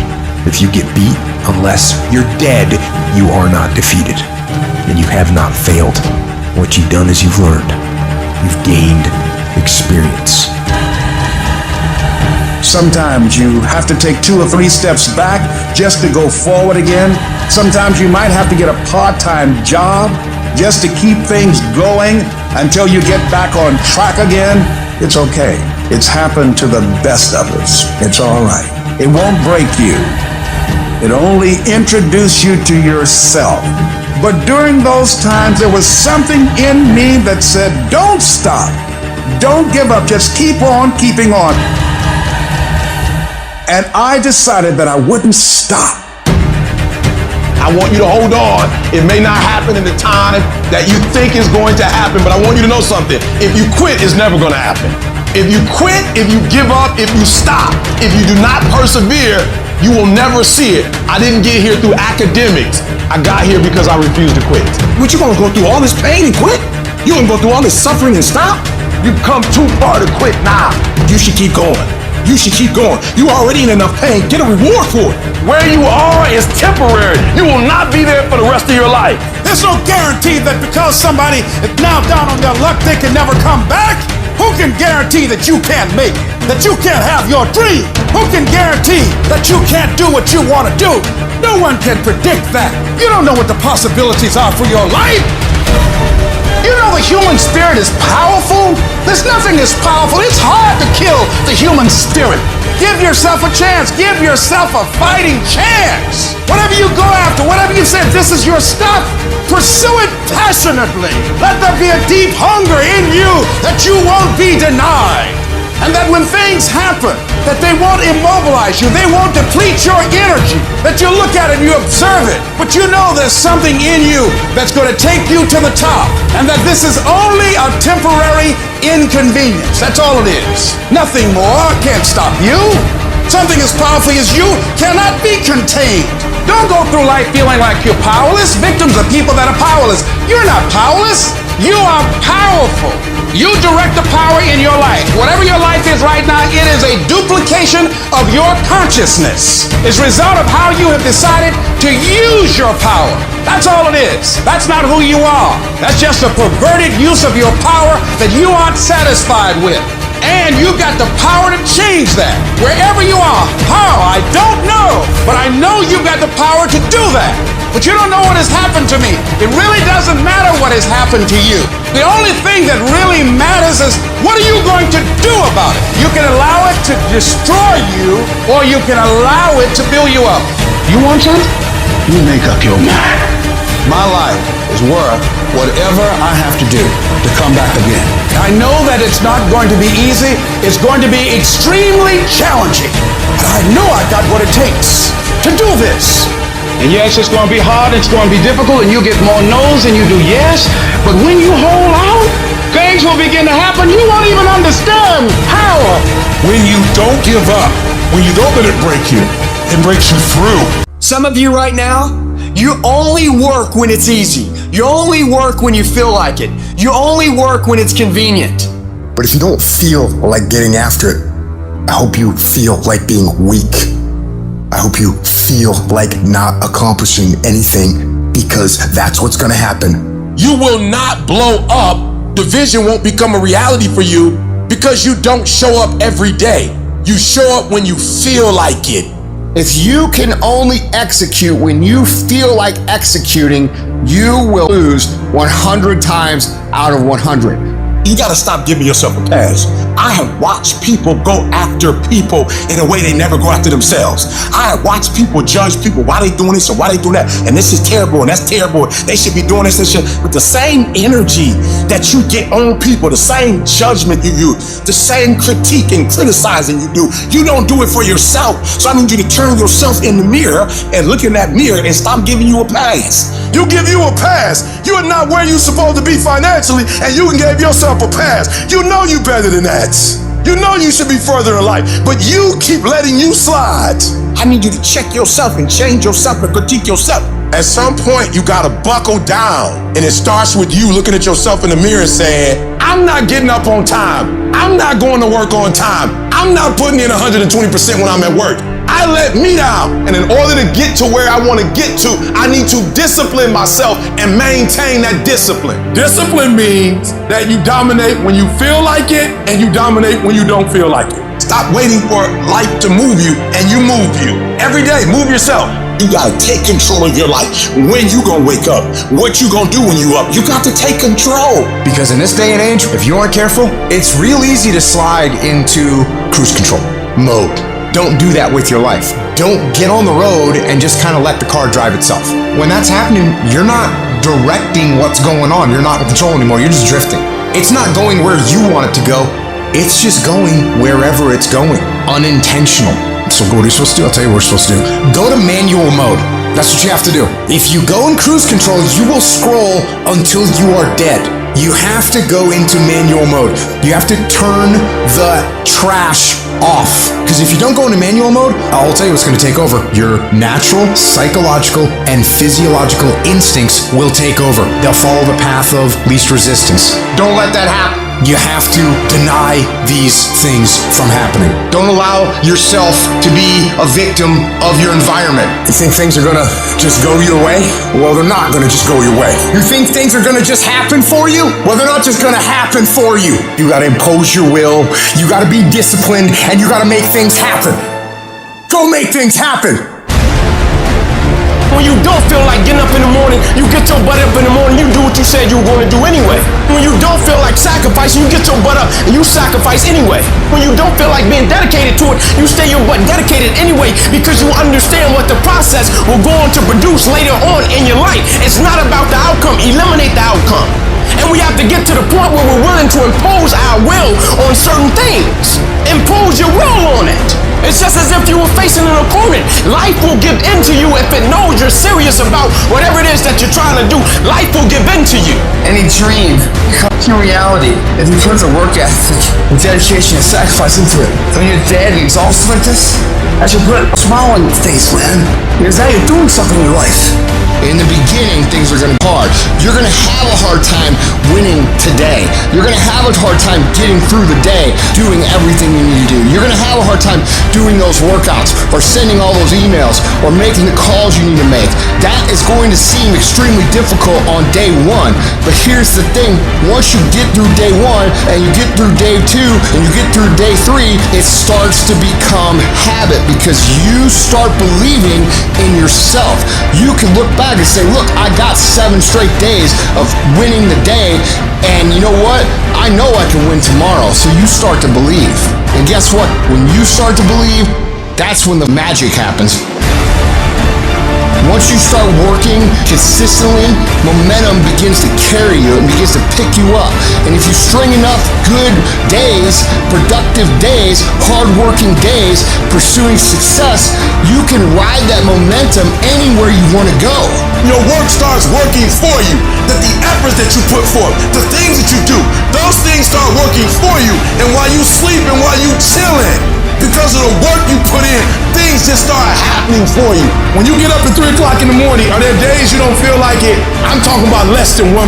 if you get beat, unless you're dead, you are not defeated. And you have not failed. What you've done is you've learned. You've gained experience. Sometimes you have to take 2 or 3 steps back just to go forward again. Sometimes you might have to get a part-time job just to keep things going until you get back on track again. It's okay. It's happened to the best of us. It's all right. It won't break you. It only introduces you to yourself. But during those times, there was something in me that said, don't stop. Don't give up. Just keep on keeping on. And I decided that I wouldn't stop. I want you to hold on. It may not happen in the time that you think is going to happen, but I want you to know something. If you quit, it's never going to happen. If you quit, if you give up, if you stop, if you do not persevere, you will never see it. I didn't get here through academics. I got here because I refused to quit. What, you gonna go through all this pain and quit? You gonna go through all this suffering and stop? You've come too far to quit now. You should keep going. You should keep going. You already in enough pain. Get a reward for it. Where you are is temporary. You will not be there for the rest of your life. There's no guarantee that because somebody is now down on their luck, they can never come back. Who can guarantee that you can't make it? That you can't have your dream? Who can guarantee that you can't do what you want to do? No one can predict that. You don't know what the possibilities are for your life. You know the human spirit is powerful? There's nothing as powerful. It's hard to kill the human spirit. Give yourself a chance. Give yourself a fighting chance. Whatever you go after, whatever you say, this is your stuff, pursue it passionately. Let there be a deep hunger in you that you won't be denied. And that when things happen, that they won't immobilize you, they won't deplete your energy, that you look at it and you observe it, but you know there's something in you that's going to take you to the top, and that this is only a temporary inconvenience. That's all it is. Nothing more can't stop you. Something as powerful as you cannot be contained. Don't go through life feeling like you're powerless. Victims are people that are powerless. You're not powerless. You are powerful. You direct the power in your life. Whatever your life is right now, it is a duplication of your consciousness. It's a result of how you have decided to use your power. That's all it is. That's not who you are. That's just a perverted use of your power that you aren't satisfied with. And you've got the power to change that. Wherever you are. How? I don't know. But I know you've got the power to do that. But you don't know what has happened to me. It really doesn't matter what has happened to you. The only thing that really matters is what are you going to do about it? You can allow it to destroy you, or you can allow it to build you up. You want something? You make up your mind. My life is worth whatever I have to do to come back again. I know that it's not going to be easy. It's going to be extremely challenging. But I know I got what it takes to do this. And yes, it's going to be hard, it's going to be difficult, and you get more no's than you do yes. But when you hold out, things will begin to happen. You won't even understand how. When you don't give up, when you don't let it break you, it breaks you through. Some of you right now, you only work when it's easy. You only work when you feel like it. You only work when it's convenient. But if you don't feel like getting after it, I hope you feel like being weak. I hope you feel like not accomplishing anything, because that's what's gonna happen. You will not blow up. The vision won't become a reality for you because you don't show up every day. You show up when you feel like it. If you can only execute when you feel like executing, you will lose 100 times out of 100. You gotta stop giving yourself a pass. I have watched people go after people in a way they never go after themselves. I have watched people judge people. Why they doing this or why they doing that? And this is terrible and that's terrible. They should be doing this and shit. With the same energy that you get on people, the same judgment you use, the same critique and criticizing you do, you don't do it for yourself. So I need you to turn yourself in the mirror and look in that mirror and stop giving you a pass. You give you a pass. You are not where you're supposed to be financially, and you can give yourself a pass. You know you better than that. You know you should be further in life, but you keep letting you slide. I need you to check yourself and change yourself and critique yourself. At some point, you gotta buckle down, and it starts with you looking at yourself in the mirror and saying, I'm not getting up on time. I'm not going to work on time. I'm not putting in 120% when I'm at work. I let me down. And in order to get to where I want to get to, I need to discipline myself and maintain that discipline. Discipline means that you dominate when you feel like it, and you dominate when you don't feel like it. Stop waiting for life to move you, and you move you. Every day, move yourself. You gotta take control of your life. When you gonna wake up? What you gonna do when you up? You got to take control. Because in this day and age, if you aren't careful, it's real easy to slide into cruise control mode. Don't do that with your life. Don't get on the road and just kind of let the car drive itself. When that's happening, you're not directing what's going on. You're not in control anymore. You're just drifting. It's not going where you want it to go. It's just going wherever it's going. Unintentional. So what are you supposed to do? I'll tell you what we're supposed to do. Go to manual mode. That's what you have to do. If you go in cruise control, you will scroll until you are dead. You have to go into manual mode. You have to turn the trash off. Because if you don't go into manual mode, I'll tell you what's going to take over. Your natural, psychological, and physiological instincts will take over. They'll follow the path of least resistance. Don't let that happen. You have to deny these things from happening. Don't allow yourself to be a victim of your environment. You think things are gonna just go your way? Well, they're not gonna just go your way. You think things are gonna just happen for you? Well, they're not just gonna happen for you. You gotta impose your will, you gotta be disciplined, and you gotta make things happen. Go make things happen. When you don't feel like getting up in the morning, you get your butt up in the morning, you do what you said you were going to do anyway. When you don't feel like sacrificing, you get your butt up and you sacrifice anyway. When you don't feel like being dedicated to it, you stay your butt dedicated anyway, because you understand what the process will go on to produce later on in your life. It's not about the outcome. Eliminate the outcome. And we have to get to the point where we're willing to impose our will on certain things. Impose your will on it. It's just as if you were facing an opponent. Life will give in to you if it knows you're serious about whatever it is that you're trying to do. Life will give in to you. Any dream becomes a reality if you put the work ethic and dedication and sacrifice into it. When you're dead and exhausted like this, that should put a smile on your face, man. Because now you're doing something in your life. In the beginning, things are gonna be hard. You're gonna have a hard time winning today. You're gonna have a hard time getting through the day, doing everything you need to do. You're gonna have a hard time doing those workouts, or sending all those emails, or making the calls you need to make. That is going to seem extremely difficult on day one. But here's the thing, once you get through day one, and you get through day two, and you get through day three, it starts to become habit, because you start believing in yourself. You can look back and say, look, I got 7 straight days of winning the day, and you know what? I know I can win tomorrow. So you start to believe. And guess what? When you start to believe, that's when the magic happens. Once you start working consistently, momentum begins to carry you and begins to pick you up. And if you string enough good days, productive days, hardworking days, pursuing success, you can ride that momentum anywhere you want to go. Your work starts working for you. That the efforts that you put forth, the things that you do, those things start working for you. And while you sleep and while you chilling, because of the work you put in, things just start happening for you. When you get up at 3 o'clock in the morning, are there days you don't feel like it? I'm talking about less than 1%.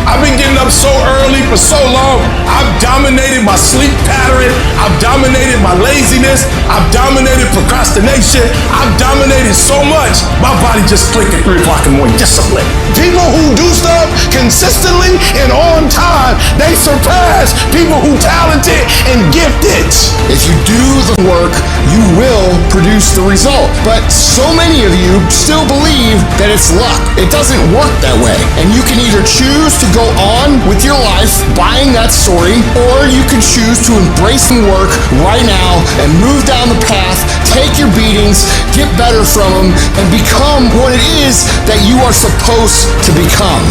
I've been getting up so early for so long. I've dominated my sleep pattern. I've dominated my laziness. I've dominated procrastination. I've dominated so much. My body just clicked at 3 o'clock in the morning. Discipline. People who do stuff consistently and on time, they surpass people who talented and gifted. If you do the work, you will produce the result. But so many of you still believe that it's luck. It doesn't work that way. And you can either choose to go on with your life buying that story, or you can choose to embrace the work right now and move down the path, take your beatings, get better from them, and become what it is that you are supposed to become.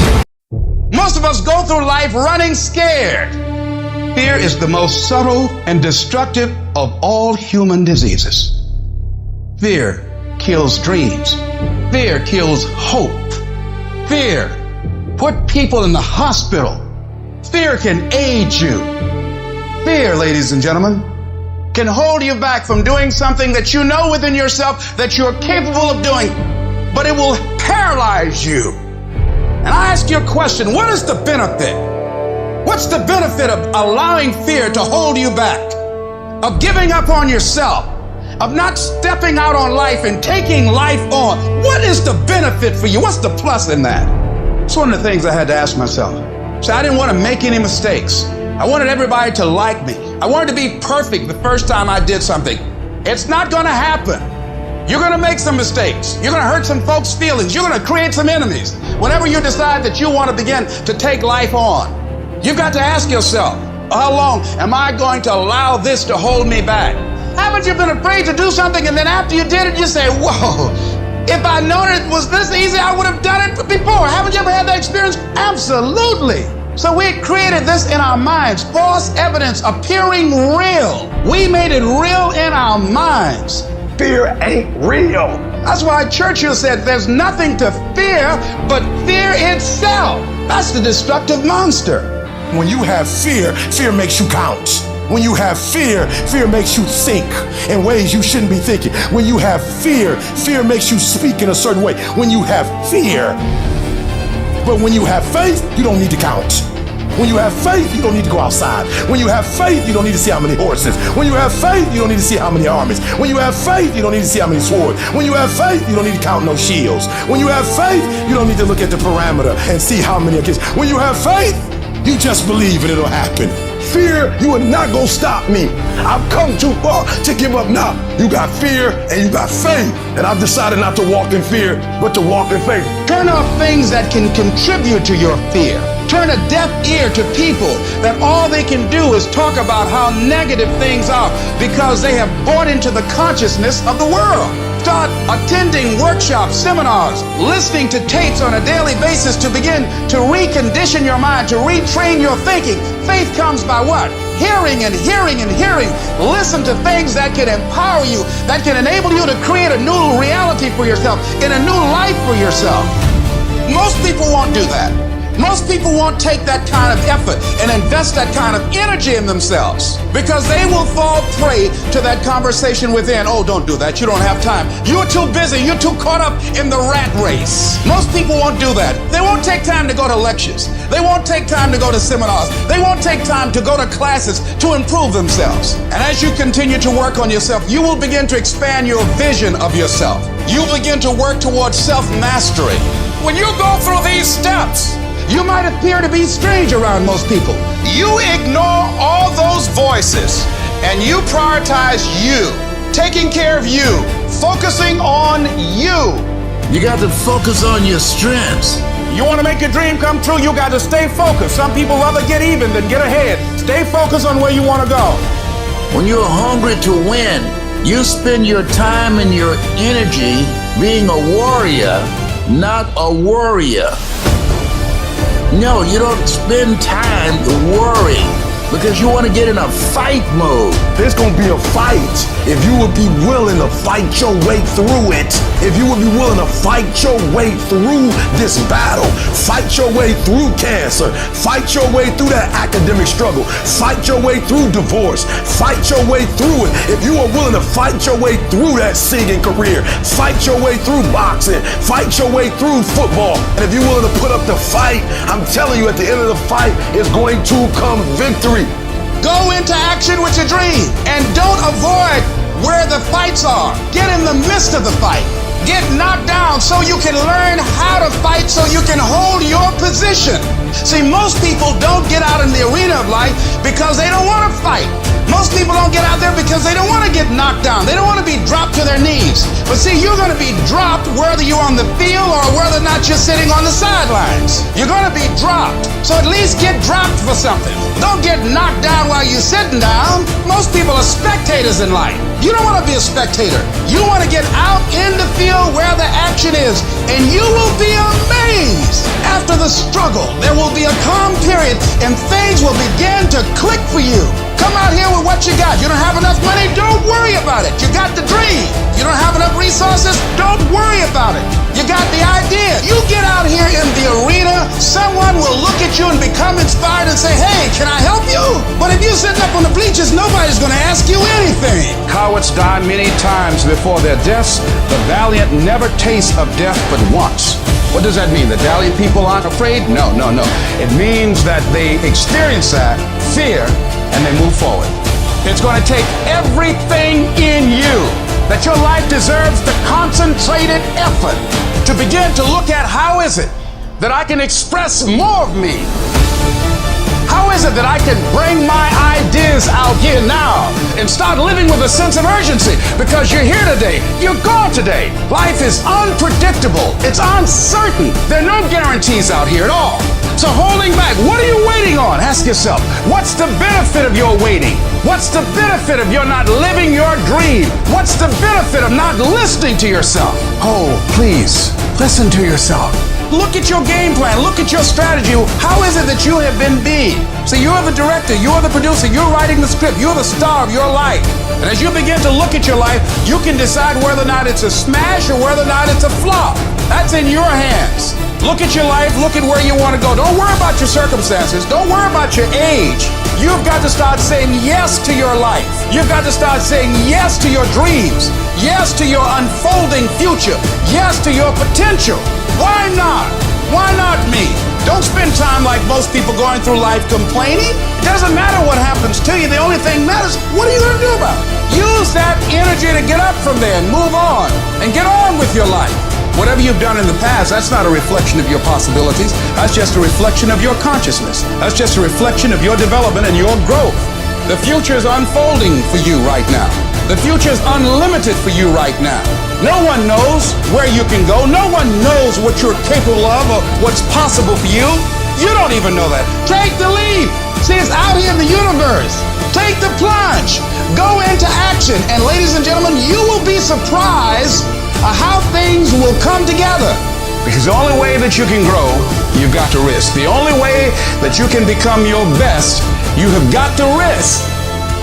Most of us go through life running scared. Fear is the most subtle and destructive of all human diseases. Fear kills dreams. Fear kills hope. Fear put people in the hospital. Fear can aid you. Fear, ladies and gentlemen, can hold you back from doing something that you know within yourself that you're capable of doing, but it will paralyze you. And I ask you a question, what is the benefit? What's the benefit of allowing fear to hold you back? Of giving up on yourself? Of not stepping out on life and taking life on? What is the benefit for you? What's the plus in that? It's one of the things I had to ask myself. So I didn't want to make any mistakes. I wanted everybody to like me. I wanted to be perfect the first time I did something. It's not going to happen. You're going to make some mistakes. You're going to hurt some folks' feelings. You're going to create some enemies. Whenever you decide that you want to begin to take life on, you've got to ask yourself, how long am I going to allow this to hold me back? Haven't you been afraid to do something and then after you did it, you say, whoa, if I known it was this easy, I would have done it before. Haven't you ever had that experience? Absolutely. So we created this in our minds, false evidence appearing real. We made it real in our minds. Fear ain't real. That's why Churchill said there's nothing to fear but fear itself. That's the destructive monster. When you have fear, fear makes you count. When you have fear, fear makes you think in ways you shouldn't be thinking. When you have fear, fear makes you speak in a certain way. When you have fear, but when you have faith, you don't need to count. When you have faith, you don't need to go outside. When you have faith, you don't need to see how many horses. When you have faith, you don't need to see how many armies. When you have faith, you don't need to see how many swords. When you have faith, you don't need to count no shields. When you have faith, you don't need to look at the parameter and see how many against. When you have faith, you just believe and it'll happen. Fear, you are not gonna stop me. I've come too far to give up now. You got fear and you got faith. And I've decided not to walk in fear, but to walk in faith. Turn off things that can contribute to your fear. Turn a deaf ear to people that all they can do is talk about how negative things are because they have bought into the consciousness of the world. Start attending workshops, seminars, listening to tapes on a daily basis to begin to recondition your mind, to retrain your thinking. Faith comes by what? Hearing and hearing and hearing. Listen to things that can empower you, that can enable you to create a new reality for yourself, in a new life for yourself. Most people won't do that. Most people won't take that kind of effort and invest that kind of energy in themselves because they will fall prey to that conversation within. Oh, don't do that. You don't have time. You're too busy. You're too caught up in the rat race. Most people won't do that. They won't take time to go to lectures. They won't take time to go to seminars. They won't take time to go to classes to improve themselves. And as you continue to work on yourself, you will begin to expand your vision of yourself. You begin to work towards self-mastery. When you go through these steps, you might appear to be strange around most people. You ignore all those voices and you prioritize you, taking care of you, focusing on you. You got to focus on your strengths. You want to make your dream come true, you got to stay focused. Some people rather get even than get ahead. Stay focused on where you want to go. When you're hungry to win, you spend your time and your energy being a warrior, not a worrier. No, you don't spend time worrying because you want to get in a fight mode. There's going to be a fight if you would be willing to fight your way through it. If you would be willing to fight your way through this battle, fight your way through cancer, fight your way through that academic struggle, fight your way through divorce, fight your way through it. If you are willing to fight your way through that singing career, fight your way through boxing, fight your way through football, and if you're willing to put up the fight, I'm telling you at the end of the fight is going to come victory. Go into action with your dream and don't avoid where the fights are. Get in the midst of the fight. Get knocked down so you can learn how to fight so you can hold your position. See, most people don't get out in the arena of life because they don't want to fight. Most people don't get out there because they don't want to get knocked down. They don't want to be dropped to their knees. But see, you're going to be dropped whether you're on the field or whether or not you're sitting on the sidelines. You're going to be dropped. So at least get dropped for something. Don't get knocked down while you're sitting down. Most people are spectators in life. You don't want to be a spectator. You want to get out in the field where the action is, and you will be amazed. After the struggle, there will be a calm period, and things will begin to click for you. Come out here with what you got. You don't have enough money? Don't worry about it. You got the dream. You don't have enough resources? Don't worry about it. You got the idea. You get out here in the arena, someone will look at you and become inspired and say, hey, can I help you? But if you're sitting up on the bleachers, nobody's going to ask you anything. Cowards die many times before their deaths. The valiant never taste of death but once. What does that mean? The valiant people aren't afraid? No. It means that they experience that fear and they move forward. It's going to take everything in you that your life deserves the concentrated effort to begin to look at how is it that I can express more of me? How is it that I can bring my ideas out here now and start living with a sense of urgency? Because you're here today, you're gone today. Life is unpredictable, it's uncertain. There are no guarantees out here at all. So holding back, what are you waiting on? Ask yourself, what's the benefit of your waiting? What's the benefit of your not living your dream? What's the benefit of not listening to yourself? Oh, please, listen to yourself. Look at your game plan. Look at your strategy. How is it that you have been being? So you're the director, you're the producer, you're writing the script, you're the star of your life. And as you begin to look at your life, you can decide whether or not it's a smash or whether or not it's a flop. That's in your hands. Look at your life, look at where you want to go. Don't worry about your circumstances. Don't worry about your age. You've got to start saying yes to your life. You've got to start saying yes to your dreams. Yes to your unfolding future. Yes to your potential. Why not? Why not me? Don't spend time like most people going through life complaining. It doesn't matter what happens to you. The only thing matters, what are you going to do about it? Use that energy to get up from there and move on and get on with your life. Whatever you've done in the past, that's not a reflection of your possibilities. That's just a reflection of your consciousness. That's just a reflection of your development and your growth. The future is unfolding for you right now. The future is unlimited for you right now. No one knows where you can go. No one knows what you're capable of or what's possible for you. You don't even know that. Take the leap. See, it's out here in the universe. Take the plunge. Go into action. And ladies and gentlemen, you will be surprised how things will come together. Because the only way that you can grow, you've got to risk. The only way that you can become your best, you have got to risk.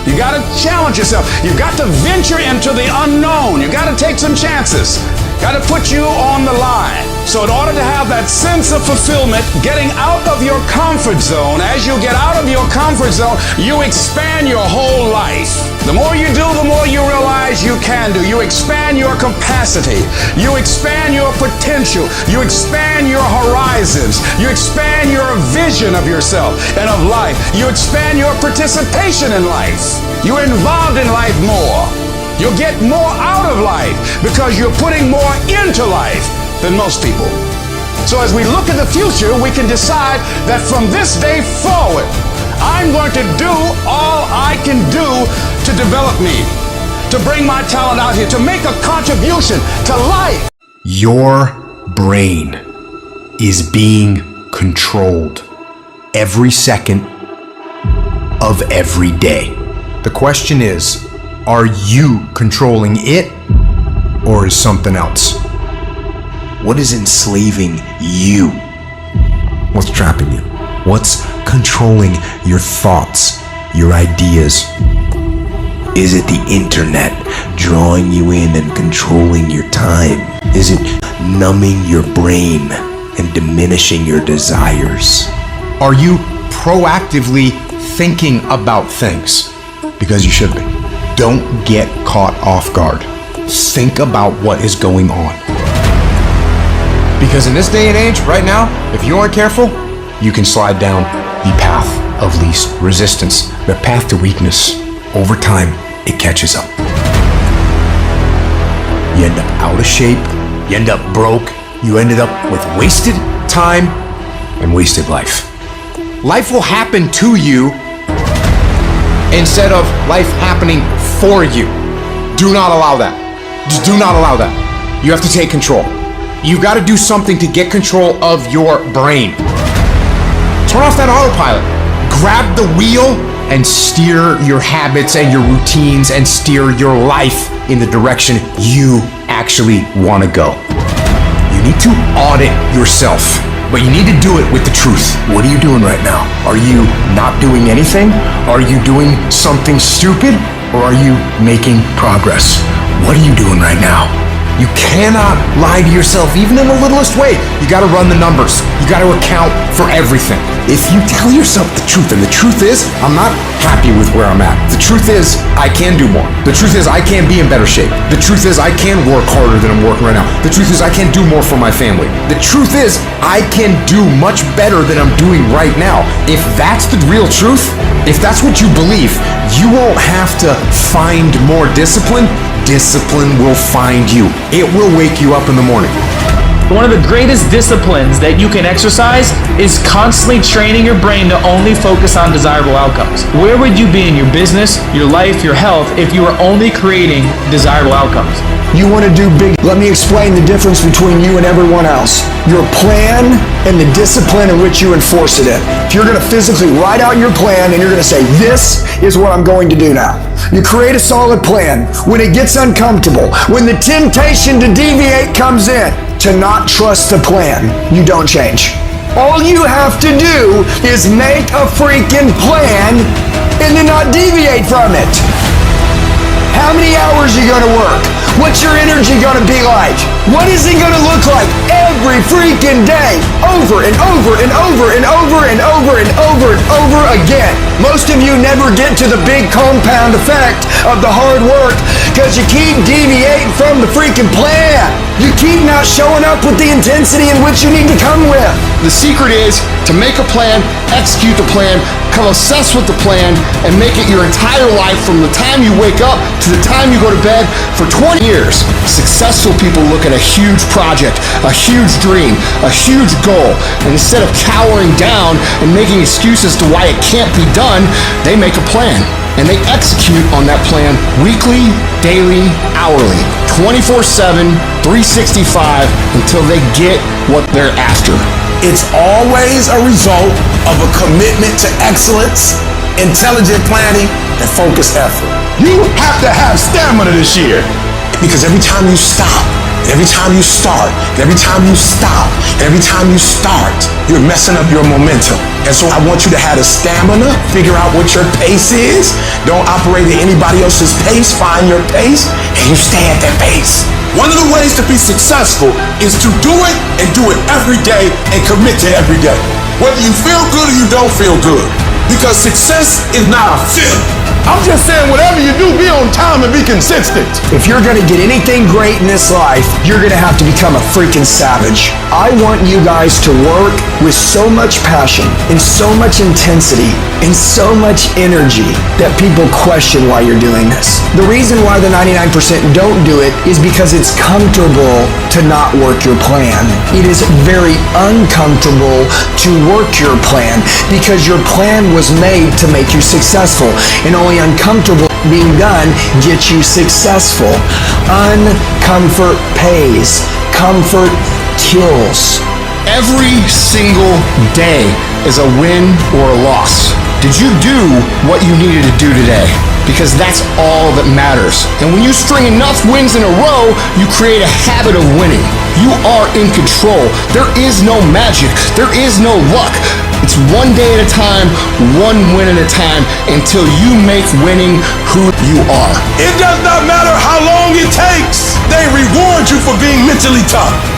You got to challenge yourself. You've got to venture into the unknown. You've got to take some chances. got to put you on the line. So in order to have that sense of fulfillment, getting out of your comfort zone, as you get out of your comfort zone, you expand your whole life. The more you do, the more you realize you can do. You expand your capacity. You expand your potential. You expand your horizons. You expand your vision of yourself and of life. You expand your participation in life. You're involved in life more. You'll get more out of life because you're putting more into life than most people. So as we look at the future, we can decide that from this day forward, I'm going to do all I can do to develop me, to bring my talent out here, to make a contribution to life. Your brain is being controlled every second of every day. The question is, are you controlling it, or is something else? What is enslaving you? What's trapping you? What's controlling your thoughts, your ideas? Is it the internet drawing you in and controlling your time? Is it numbing your brain and diminishing your desires? Are you proactively thinking about things? Because you should be. Don't get caught off guard. Think about what is going on. Because in this day and age, right now, if you aren't careful, you can slide down the path of least resistance, the path to weakness. Over time, it catches up. You end up out of shape, you end up broke, you ended up with wasted time and wasted life. Life will happen to you instead of life happening for you. Do not allow that. Just do not allow that. You have to take control. You got to do something to get control of your brain. Turn off that autopilot. Grab the wheel and steer your habits and your routines and steer your life in the direction you actually want to go. You need to audit yourself, but you need to do it with the truth. What are you doing right now? Are you not doing anything? Are you doing something stupid? Or are you making progress? What are you doing right now? You cannot lie to yourself, even in the littlest way. You gotta run the numbers. You gotta account for everything. If you tell yourself the truth, and the truth is, I'm not happy with where I'm at. The truth is, I can do more. The truth is, I can be in better shape. The truth is, I can work harder than I'm working right now. The truth is, I can do more for my family. The truth is, I can do much better than I'm doing right now. If that's the real truth, if that's what you believe, you won't have to find more discipline. Discipline will find you. It will wake you up in the morning. One of the greatest disciplines that you can exercise is constantly training your brain to only focus on desirable outcomes. Where would you be in your business, your life, your health if you were only creating desirable outcomes? You want to do big. Let me explain the difference between you and everyone else. Your plan and the discipline in which you enforce it in. If you're going to physically write out your plan and you're going to say, this is what I'm going to do now. You create a solid plan. When it gets uncomfortable, when the temptation to deviate comes in, to not trust the plan, you don't change. All you have to do is make a freaking plan and then not deviate from it. How many hours are you going to work? What's your energy going to be like? What is it going to look like every freaking day? Over and over and over and over and over and over and over again. Most of you never get to the big compound effect of the hard work because you keep deviating from the freaking plan. You keep not showing up with the intensity in which you need to come with. The secret is to make a plan, execute the plan, come obsessed with the plan, and make it your entire life from the time you wake up to the time you go to bed for 20 years. Successful people look at a huge project, a huge dream, a huge goal, and instead of cowering down and making excuses to why it can't be done, they make a plan. And they execute on that plan weekly, daily, hourly, 24/7, 365 until they get what they're after. It's always a result of a commitment to excellence, intelligent planning, and focused effort. You have to have stamina this year because every time you stop, Every time you start, every time you stop, every time you start, you're messing up your momentum. And so I want you to have the stamina, figure out what your pace is. Don't operate at anybody else's pace. Find your pace, and you stay at that pace. One of the ways to be successful is to do it and do it every day and commit to every day. Whether you feel good or you don't feel good. Because success is not a feeling. I'm just saying, whatever you do, be on time and be consistent. If you're gonna get anything great in this life, you're gonna have to become a freaking savage. I want you guys to work with so much passion and so much intensity and so much energy that people question why you're doing this. The reason why the 99% don't do it is because it's comfortable to not work your plan. It is very uncomfortable to work your plan because your plan was made to make you successful, and only uncomfortable being done gets you successful. Uncomfort pays. Comfort kills. Every single day is a win or a loss. Did you do what you needed to do today? Because that's all that matters. And when you string enough wins in a row, you create a habit of winning. You are in control. There is no magic. There is no luck. It's one day at a time, one win at a time, until you make winning who you are. It does not matter how long it takes. They reward you for being mentally tough.